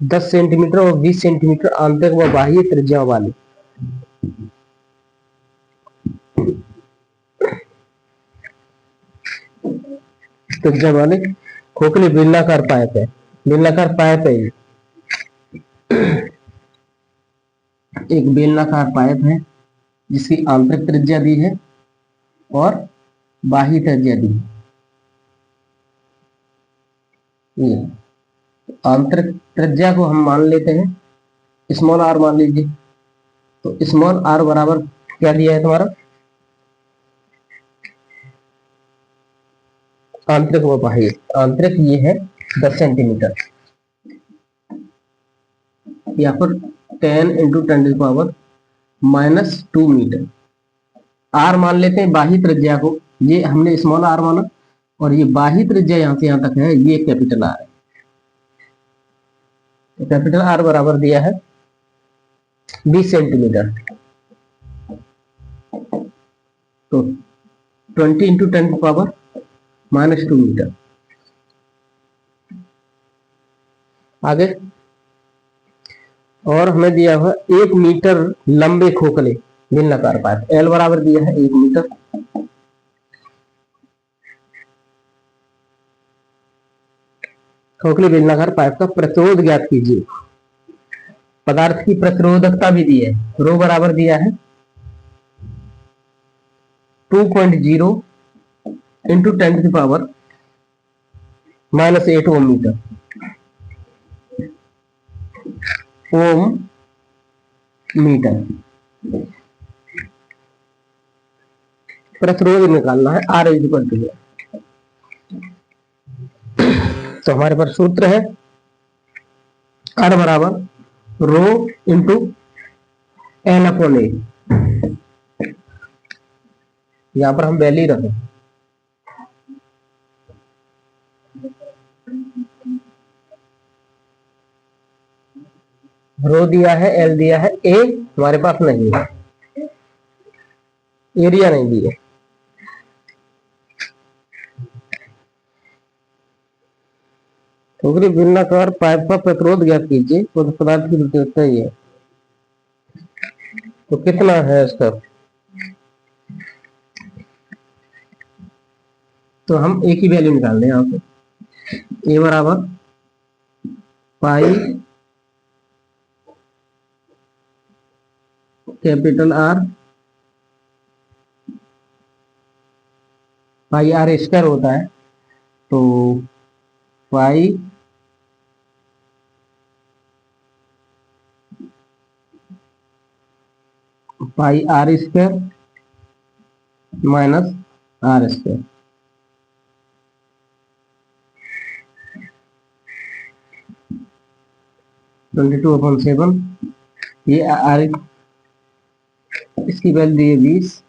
10 सेंटीमीटर और 20 सेंटीमीटर आंतरिक व बाह्य त्रिज्या वाले खोखले बेलनाकार पाइप है। बेलनाकार पाइप है ये। एक बेलनाकार पाइप है जिसकी आंतरिक त्रिज्या दी है और बाह्य त्रिज्या दी है। ये आंतरिक त्रिज्या को हम मान लेते हैं स्मॉल आर मान लीजिए। तो स्मॉल आर बराबर क्या दिया है तुम्हारा, आंतरिक व बाह्य। आंतरिक ये है 10 सेंटीमीटर, यहाँ पर 10 इंटू 10⁻⁻2 मीटर। आर मान लेते हैं बाह्य त्रिज्या को, ये हमने स्मॉल आर माना, और ये बाह्य त्रिज्या यहां से यहां तक है, ये कैपिटल आर है। तो कैपिटल आर बराबर दिया है 20 सेंटीमीटर। तो 20 इंटू 10⁻⁻2 मीटर। आगे और हमें दिया हुआ 1 मीटर लंबे खोखले बेलनाकार पाइप, एल बराबर दिया है 1 मीटर। खोखले बेलनाकार पाइप का प्रतिरोध ज्ञात कीजिए। पदार्थ की प्रतिरोधकता भी दी है, रो बराबर दिया है 2.0 इंटू 10⁻⁻8 ओम मीटर। ओम मीटर प्रतिरोध निकालना है, आर इक्वल टू। तो हमारे पास सूत्र है आर बराबर रो इंटू एन अपॉन ए। यहां पर हम वैल्यू रखें, रो दिया है, एल दिया है, ए हमारे पास नहीं है, एरिया नहीं दी है। खोखले बेलनाकार पाइप का प्रतिरोध ज्ञात कीजिए। तो पदार्थ की प्रतिरोधकता ही है, तो कितना है इसका। तो हम एक ही वैल्यू निकाल दें यहाँ पे, ए बराबर pi capital R, pi R square होता है, तो pi R square minus R square. Twenty 22/7, ये आर, इसकी वैल्यू दी है 20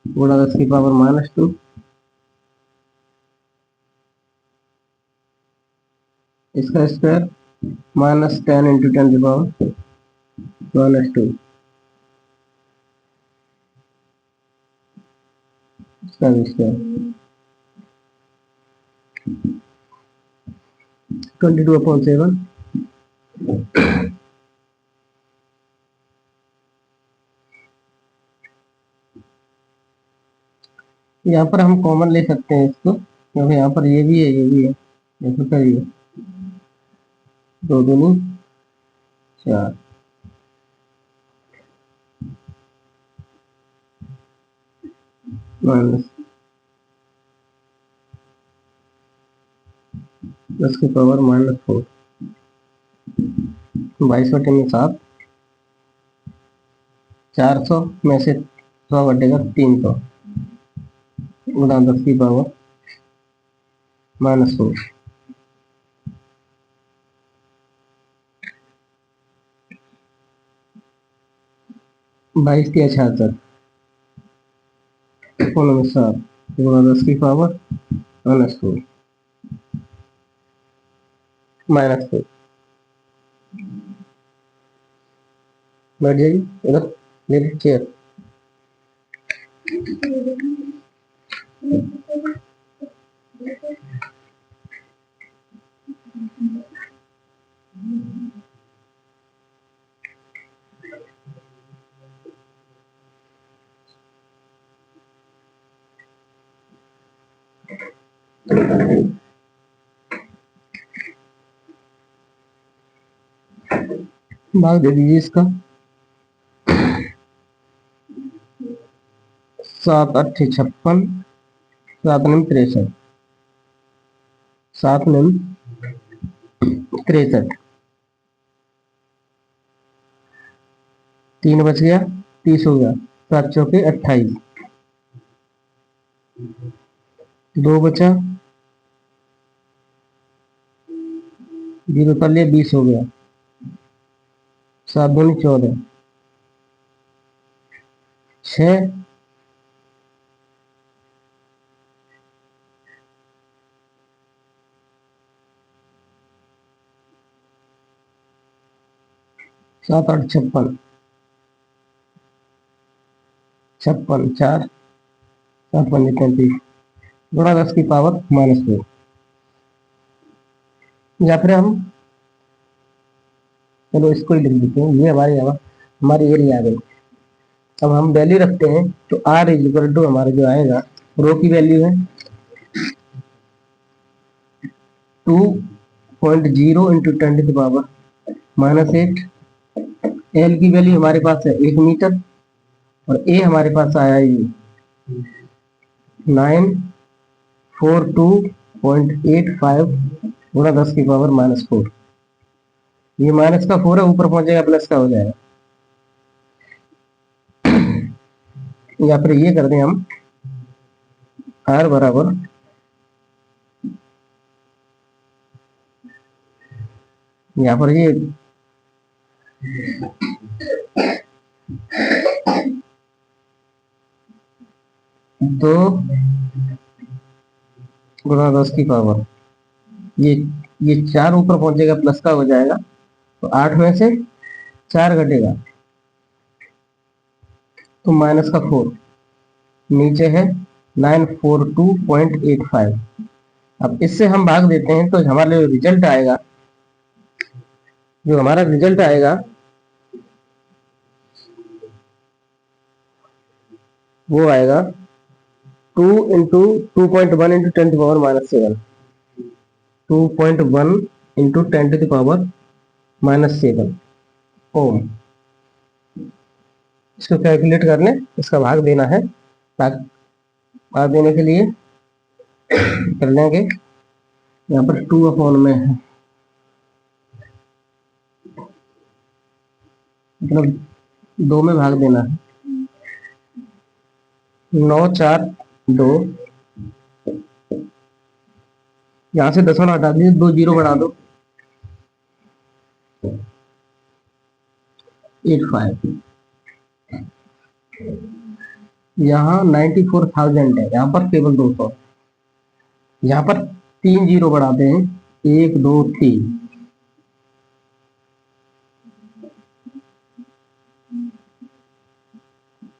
गुणा 10⁻⁻2, इसका स्क्वायर माइनस 10 इंटू 10⁻⁻2, इसका स्क्वायर 22/7। यहाँ पर हम कॉमन ले सकते हैं इसको, क्योंकि यहाँ पर ये भी है, ये भी है, देखो करिए 2 दूनी 4, माइनस 10⁻⁻4, 22/7, 400 में से 100 बटेगा 300 गुणा 10⁻⁻4, 22 या 66 में 7 गुणा 10⁻⁻4, -4। बैठ जाइए इधर, ले लीजिए चेयर। भाग दे दीजिए इसका। 7 8 56, 7 9 63, 7 9 63, 3 बच गया, 30 हो गया, 7 चौके 28, 2 बचा, 0 कर लिया, 20 हो गया, 7 दूनी 14, 6 7 8 56, 56 4 7 5 35, गुणा 10 की पावर -4। या फिर हम, चलो इसको ही लिख देते हैं, ये हमारी एरिया आ गई। अब हम वैल्यू रखते हैं, तो R इक्वल टू हमारा जो आएगा, रो की वैल्यू है 2.0 into 10 to the power -8। L की वैल्यू हमारे पास है 1 मीटर, और ए हमारे पास आया ये 942.85 गुणा 10 की पावर -4। ये माइनस का 4 है, ऊपर पहुंचेगा प्लस का हो जाएगा। या फिर ये कर दें हम, R बराबर यहाँ पर ये 2 गुणा 10 की पावर, ये 4 ऊपर पहुंचेगा प्लस का हो जाएगा, तो 8 में से 4 घटेगा तो माइनस का 4, नीचे है 942.85। अब इससे हम भाग देते हैं, तो हमारा रिजल्ट आएगा वो आएगा 2 into 2.1 into 10 to power -7, 2.1 into 10 to the power -7 ohm. इसको कैलकुलेट करने, इसका भाग देना है। भाग देने के लिए कर लेंगे, यहाँ पर 2 अपॉन में है, मतलब 2 में भाग देना है। 9 4 2, यहाँ से 10 हटा दीजिए, 2 0 बढ़ा दो, 85। यहाँ 94,000 है, यहाँ पर केवल 200। यहाँ पर 3 0 बढ़ाते हैं, 1 2 3,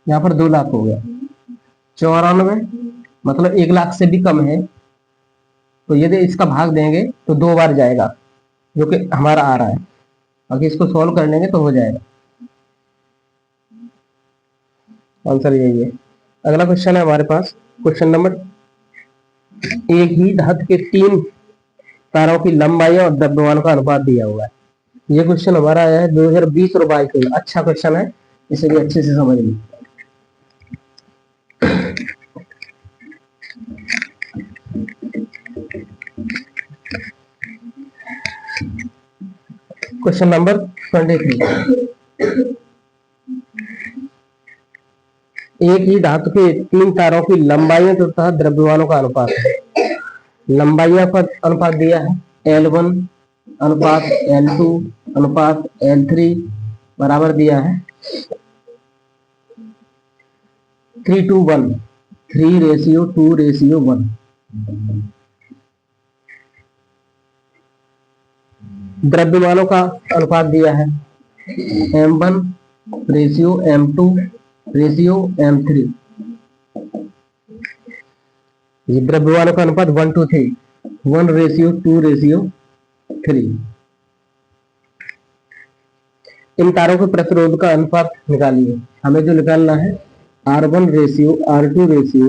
यहाँ पर 2 लाख हो गया। 94 मतलब 1 लाख से भी कम है, तो यदि इसका भाग देंगे तो 2 बार जाएगा, जो कि हमारा आ रहा है। अगर इसको सॉल्व कर लेंगे तो हो जाएगा। आंसर यही है। अगला क्वेश्चन है हमारे पास, क्वेश्चन नंबर, एक ही धातु के 3 तारों की लंबाई और द्रव्यमान का अनुपात दिया हुआ है। ये क्वेश्चन हमारा आया है 2020 और 22 में। अच्छा क्वेश्चन है, इसे भी अच्छे से समझ लीजिए। क्वेश्चन नंबर 23, एक ही धातु के 3 तारों की लंबाइयों तथा द्रव्यमानों का अनुपात है। लंबाइयों का अनुपात दिया है L1 अनुपात L2 अनुपात L3 बराबर दिया है 3:1, 3:2:1। द्रव्यमानों का अनुपात दिया है M1 ratio M2 ratio M3। ये द्रव्यमानों का अनुपात 1:3, 1:2:3। इन तारों के प्रतिरोध का अनुपात निकालिए। हमें जो निकालना है R1 ratio R2 ratio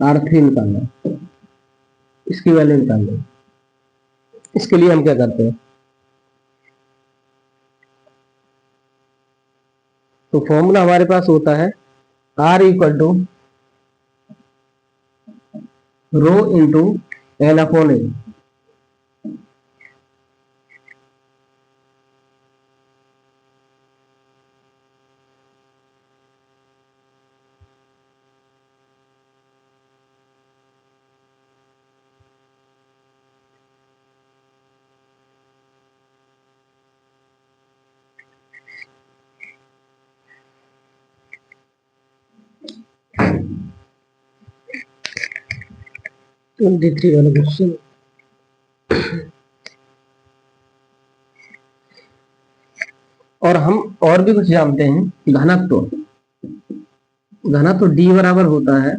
R3 निकालना है, इसकी वैल्यू निकालनी है। इसके लिए हम क्या करते हैं, तो फॉर्मूला हमारे पास होता है R equal to rho into L upon A. वाला क्वेश्चन। और हम और भी कुछ जानते हैं। घनत्व D बराबर होता है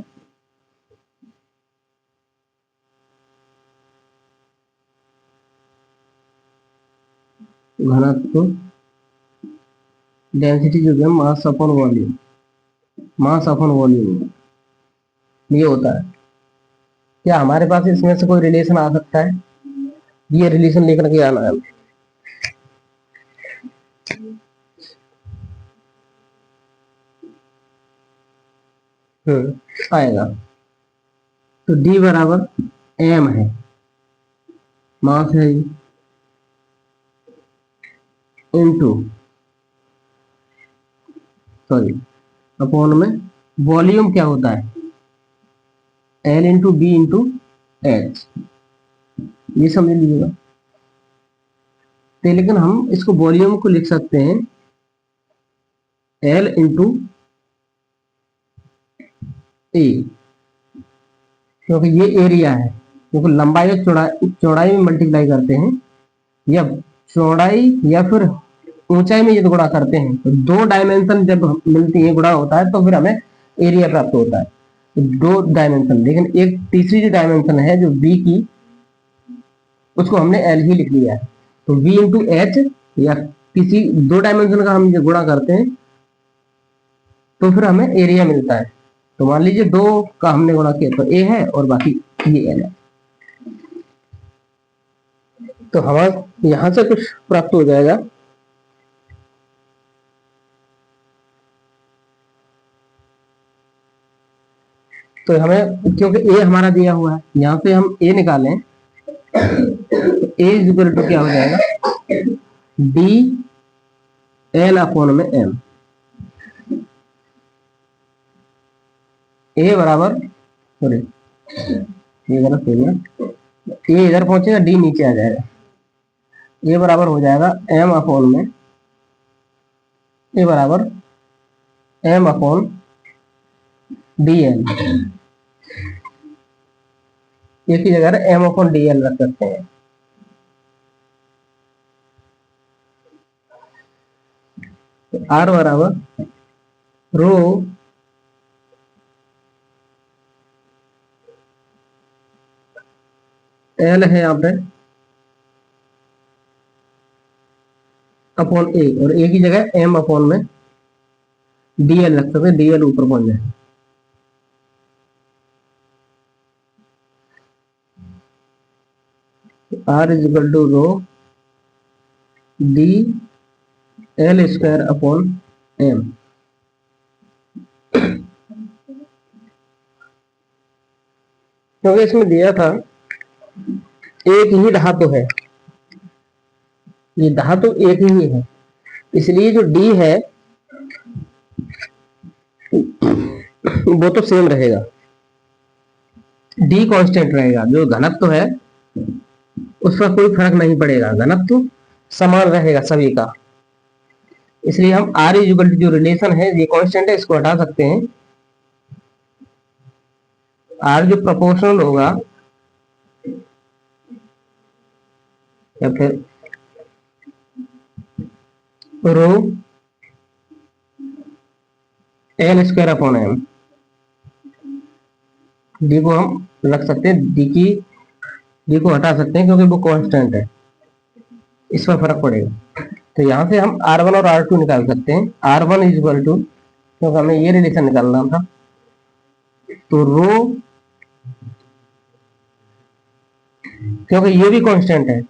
घनत्व डेंसिटी जो है mass upon volume, mass upon volume ये होता है। क्या हमारे पास इसमें से कोई रिलेशन आ सकता है? ये रिलेशन लेकर के आना है। आएगा तो D बराबर M है, मास है, इनटू सॉरी अपॉन में वॉल्यूम क्या होता है L into B into H, ये समझ लीजिएगा। तो लेकिन हम इसको वॉल्यूम को लिख सकते हैं L इंटू ए, क्योंकि ये एरिया है, क्योंकि लंबाई और चौड़ाई में मल्टीप्लाई करते हैं, या चौड़ाई या फिर ऊंचाई में यदि गुणा करते हैं तो दो डायमेंशन जब मिलती है, गुणा होता है, तो फिर हमें एरिया प्राप्त होता है। तो दो डायमेंशन, लेकिन एक तीसरी जो डायमेंशन है जो बी की, उसको हमने एल ही लिख लिया है। तो v इंटू एच, या किसी दो डायमेंशन का हम जब गुणा करते हैं तो फिर हमें एरिया मिलता है। तो मान लीजिए दो का हमने गुणा किया तो ए है और बाकी ये एल है, तो हमारे यहां से कुछ प्राप्त हो जाएगा। तो हमें, क्योंकि ए हमारा दिया हुआ है, यहाँ पे हम ए निकालें, ए इज इक्वल टू क्या हो जाएगा डी एल अपॉन में एम। ए बराबर, सॉरी ये गलत हो गया, ए इधर पहुंचेगा, डी नीचे आ जाएगा। ए बराबर हो जाएगा एम अपॉन में, ए बराबर एम अपॉन डी एल। ए की जगह एम अपॉन डी एल रख सकते हैं। आर बराबर रो एल है यहाँ पे अपॉन ए, और ए की जगह एम अपॉन में डी एल रख सकते हैं, डी एल ऊपर पहुंच जाए। R is equal to rho D L square upon M. क्योंकि इसमें दिया था एक ही धातु है, ये धातु एक ही है, इसलिए जो डी है वो तो सेम रहेगा, डी कांस्टेंट रहेगा। जो घनत्व है उसका कोई फर्क नहीं पड़ेगा, घनत्व समान रहेगा सभी का। इसलिए हम आर इज इक्वल टू जो रिलेशन है, ये कांस्टेंट है, इसको हटा सकते हैं। आर जो प्रोपोर्शनल होगा, या फिर rho L square upon M. D को हम रख सकते हैं, डी को हटा सकते हैं क्योंकि वो कांस्टेंट है, इस पर फर्क पड़ेगा। तो यहाँ से हम R1 और R2 निकाल सकते हैं। R1 इज इक्वल टू, क्योंकि हमें ये रिलेशन निकालना था, तो रो, क्योंकि ये भी कांस्टेंट है,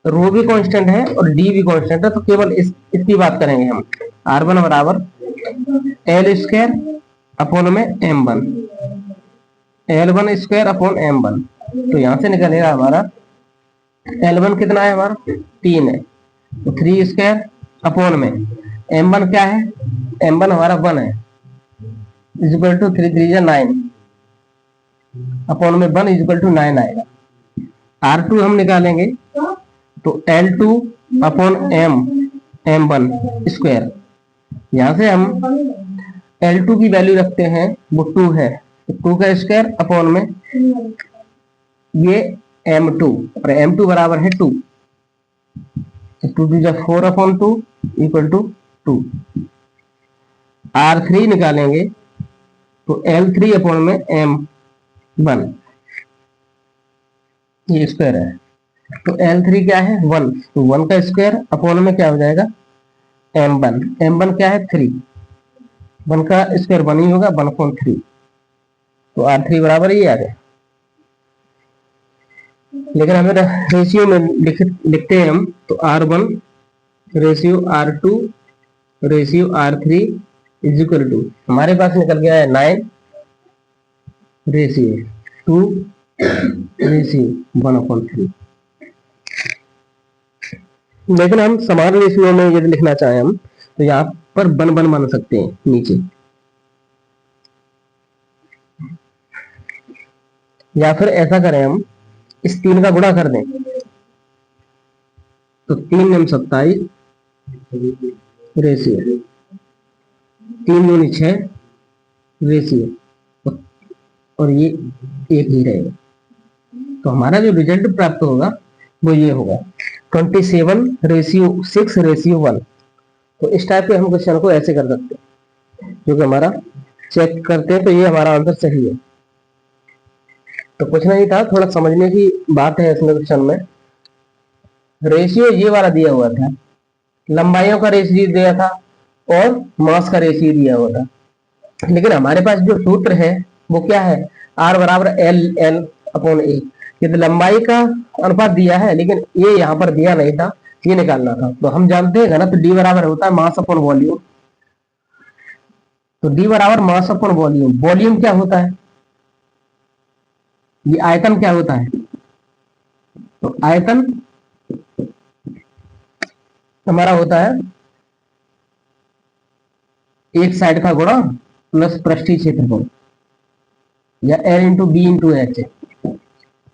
रो भी कांस्टेंट है और डी भी कांस्टेंट है, तो केवल इसकी बात करेंगे हम। R1 बराबर एल स्क्वायर अपॉन में M1, L1 square upon M1। तो यहां से निकलेगा हमारा L1 कितना है, हमारा 3 है, तो 3 स्क्वायर अपॉन में M1 क्या है, M1 हमारा 1 है, इज इक्वल टू 3 3 9 अपॉन में 1 इज इक्वल टू 9 आएगा। R2 हम निकालेंगे तो L2 अपॉन M1 स्क्वायर, यहां से हम L2 की वैल्यू रखते हैं, वो 2 है, तो 2 का स्क्वायर अपॉन में ये M2, और M2 बराबर है 2, तो 2 to 4 upon 2 equal to 2। R3 निकालेंगे तो L3 अपॉन में M1, ये स्क्वायर है, तो L3 क्या है 1, तो 1 का स्क्वायर अपॉन में क्या हो जाएगा M1 क्या है 3, 1 का स्क्वायर 1 ही होगा, 1/3, तो R3 बराबर ही आ गया। लेकिन हमें रेशियो में लिखते हैं हम, तो R1 ratio R2 ratio R3 is equal to, हमारे पास निकल गया है 9 रेशियो 2 रेशियो 1/3। लेकिन हम समान रेशियो में यदि लिखना चाहें हम, तो यहाँ पर 1 बन सकते हैं नीचे, या फिर ऐसा करें हम, इस 3 का गुणा कर दें, तो 3 9 27 रेशियो 3 दूनी 6 रेशियो, और ये एक ही रहेगा, तो हमारा जो रिजल्ट प्राप्त होगा वो ये होगा 27/6/1। तो इस टाइप के हम क्वेश्चन को ऐसे कर सकते हैं, जो कि हमारा चेक करते हैं तो ये हमारा आंसर सही है। तो कुछ नहीं था, थोड़ा समझने की बात है इसमें। क्वेश्चन में रेशियो ये वाला दिया हुआ था, लंबाइयों का रेशियो दिया था और मास का रेशियो दिया हुआ था, लेकिन हमारे पास जो सूत्र है वो क्या है, R बराबर L अपॉन ए। ये तो लंबाई का अनुपात दिया है, लेकिन ये यहाँ पर दिया नहीं था, ये निकालना था। तो हम जानते हैं ना, तो डी बराबर होता है मास अपॉन वॉल्यूम, तो डी बराबर मास अपॉन वॉल्यूम। वॉल्यूम क्या होता है, ये आयतन क्या होता है, तो आयतन हमारा होता है एक साइड का गुणा प्लस पृष्ठीय क्षेत्रफल, या L into B into H,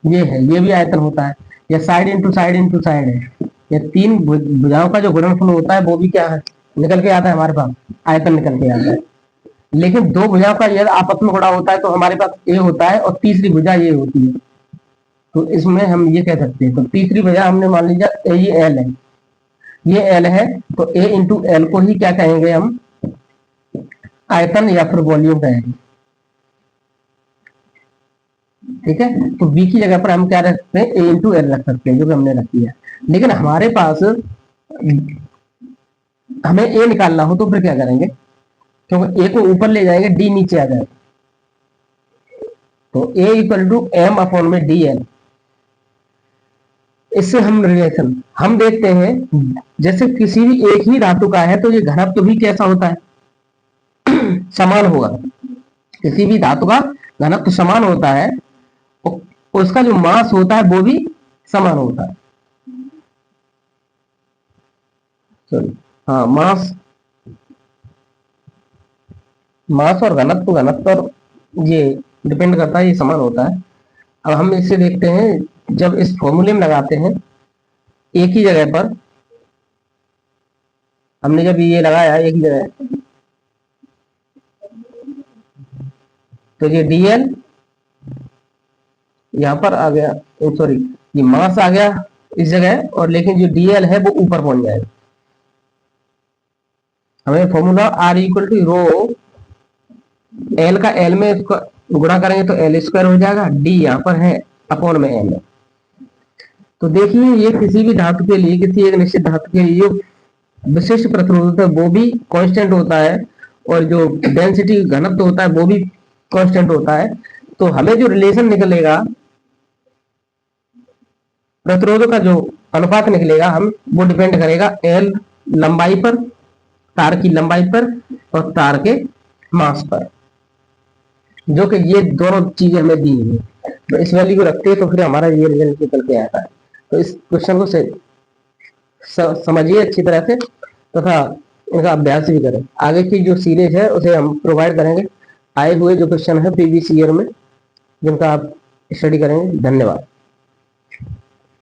ये है, ये भी आयतन होता है, या side into side into side है, या 3 भुजाओं का जो गुणनफल होता है वो भी क्या है, निकल के आता है हमारे पास, आयतन निकल के आता है। लेकिन 2 भुजाओं का यदि आपस में गुणा होता है तो हमारे पास ए होता है, और तीसरी भुजा ये होती है, तो इसमें हम ये कह सकते हैं, तो तीसरी भुजा हमने मान लीजिए ये एल है, ये एल है, तो ए इंटू एल को ही क्या कहेंगे हम, आयतन या फिर वॉल्यूम कहेंगे। ठीक है, तो बी की जगह पर हम क्या रख सकते हैं, ए इंटू एल रख सकते हैं, जो कि हमने रख दिया। लेकिन हमारे पास हमें ए निकालना हो तो फिर क्या करेंगे, क्योंकि ए को ऊपर ले जाएंगे, डी नीचे आ जाएगा, तो ए इक्वल टू एम अपॉन में डी एल। इससे हम रिलेशन हम देखते हैं, जैसे किसी भी एक ही धातु का है तो ये घनत्व भी कैसा होता है, समान होगा। किसी भी धातु का घनत्व समान होता है, उसका जो मास होता है वो भी समान होता है। हाँ, मास और घनत्व और ये डिपेंड करता है, ये समान होता है। अब हम इसे देखते हैं, जब इस फॉर्मूले में लगाते हैं एक ही जगह पर, हमने जब ये लगाया एक ही जगह, तो ये dl यहाँ पर आ गया, सॉरी, ये मास आ गया इस जगह, और लेकिन जो dl है वो ऊपर पहुंच जाएगा। हमें formula R equal to rho L का एल में इसको गुणा करेंगे तो एल स्क्वायर हो जाएगा, डी यहाँ पर है अपॉन में एल है। तो देखिए ये किसी भी धातु के लिए, किसी एक निश्चित धातु के लिए जो विशिष्ट प्रतिरोध है वो भी कांस्टेंट होता है, और जो डेंसिटी घनत्व होता है वो भी कांस्टेंट होता है। तो हमें जो रिलेशन निकलेगा, प्रतिरोध का जो अनुपात निकलेगा हम, वो डिपेंड करेगा एल लंबाई पर, तार की लंबाई पर, और तार के मास पर, जो कि ये दोनों चीजें हमें दी हुई है। तो इस वैल्यू को रखते हैं तो फिर हमारा ये रिजल्ट निकल के आता है। तो इस क्वेश्चन को समझिए अच्छी तरह से, तथा इनका अभ्यास भी करें। आगे की जो सीरीज है उसे हम प्रोवाइड करेंगे आए हुए जो क्वेश्चन है प्रीवियस ईयर में, जिनका आप स्टडी करेंगे। धन्यवाद।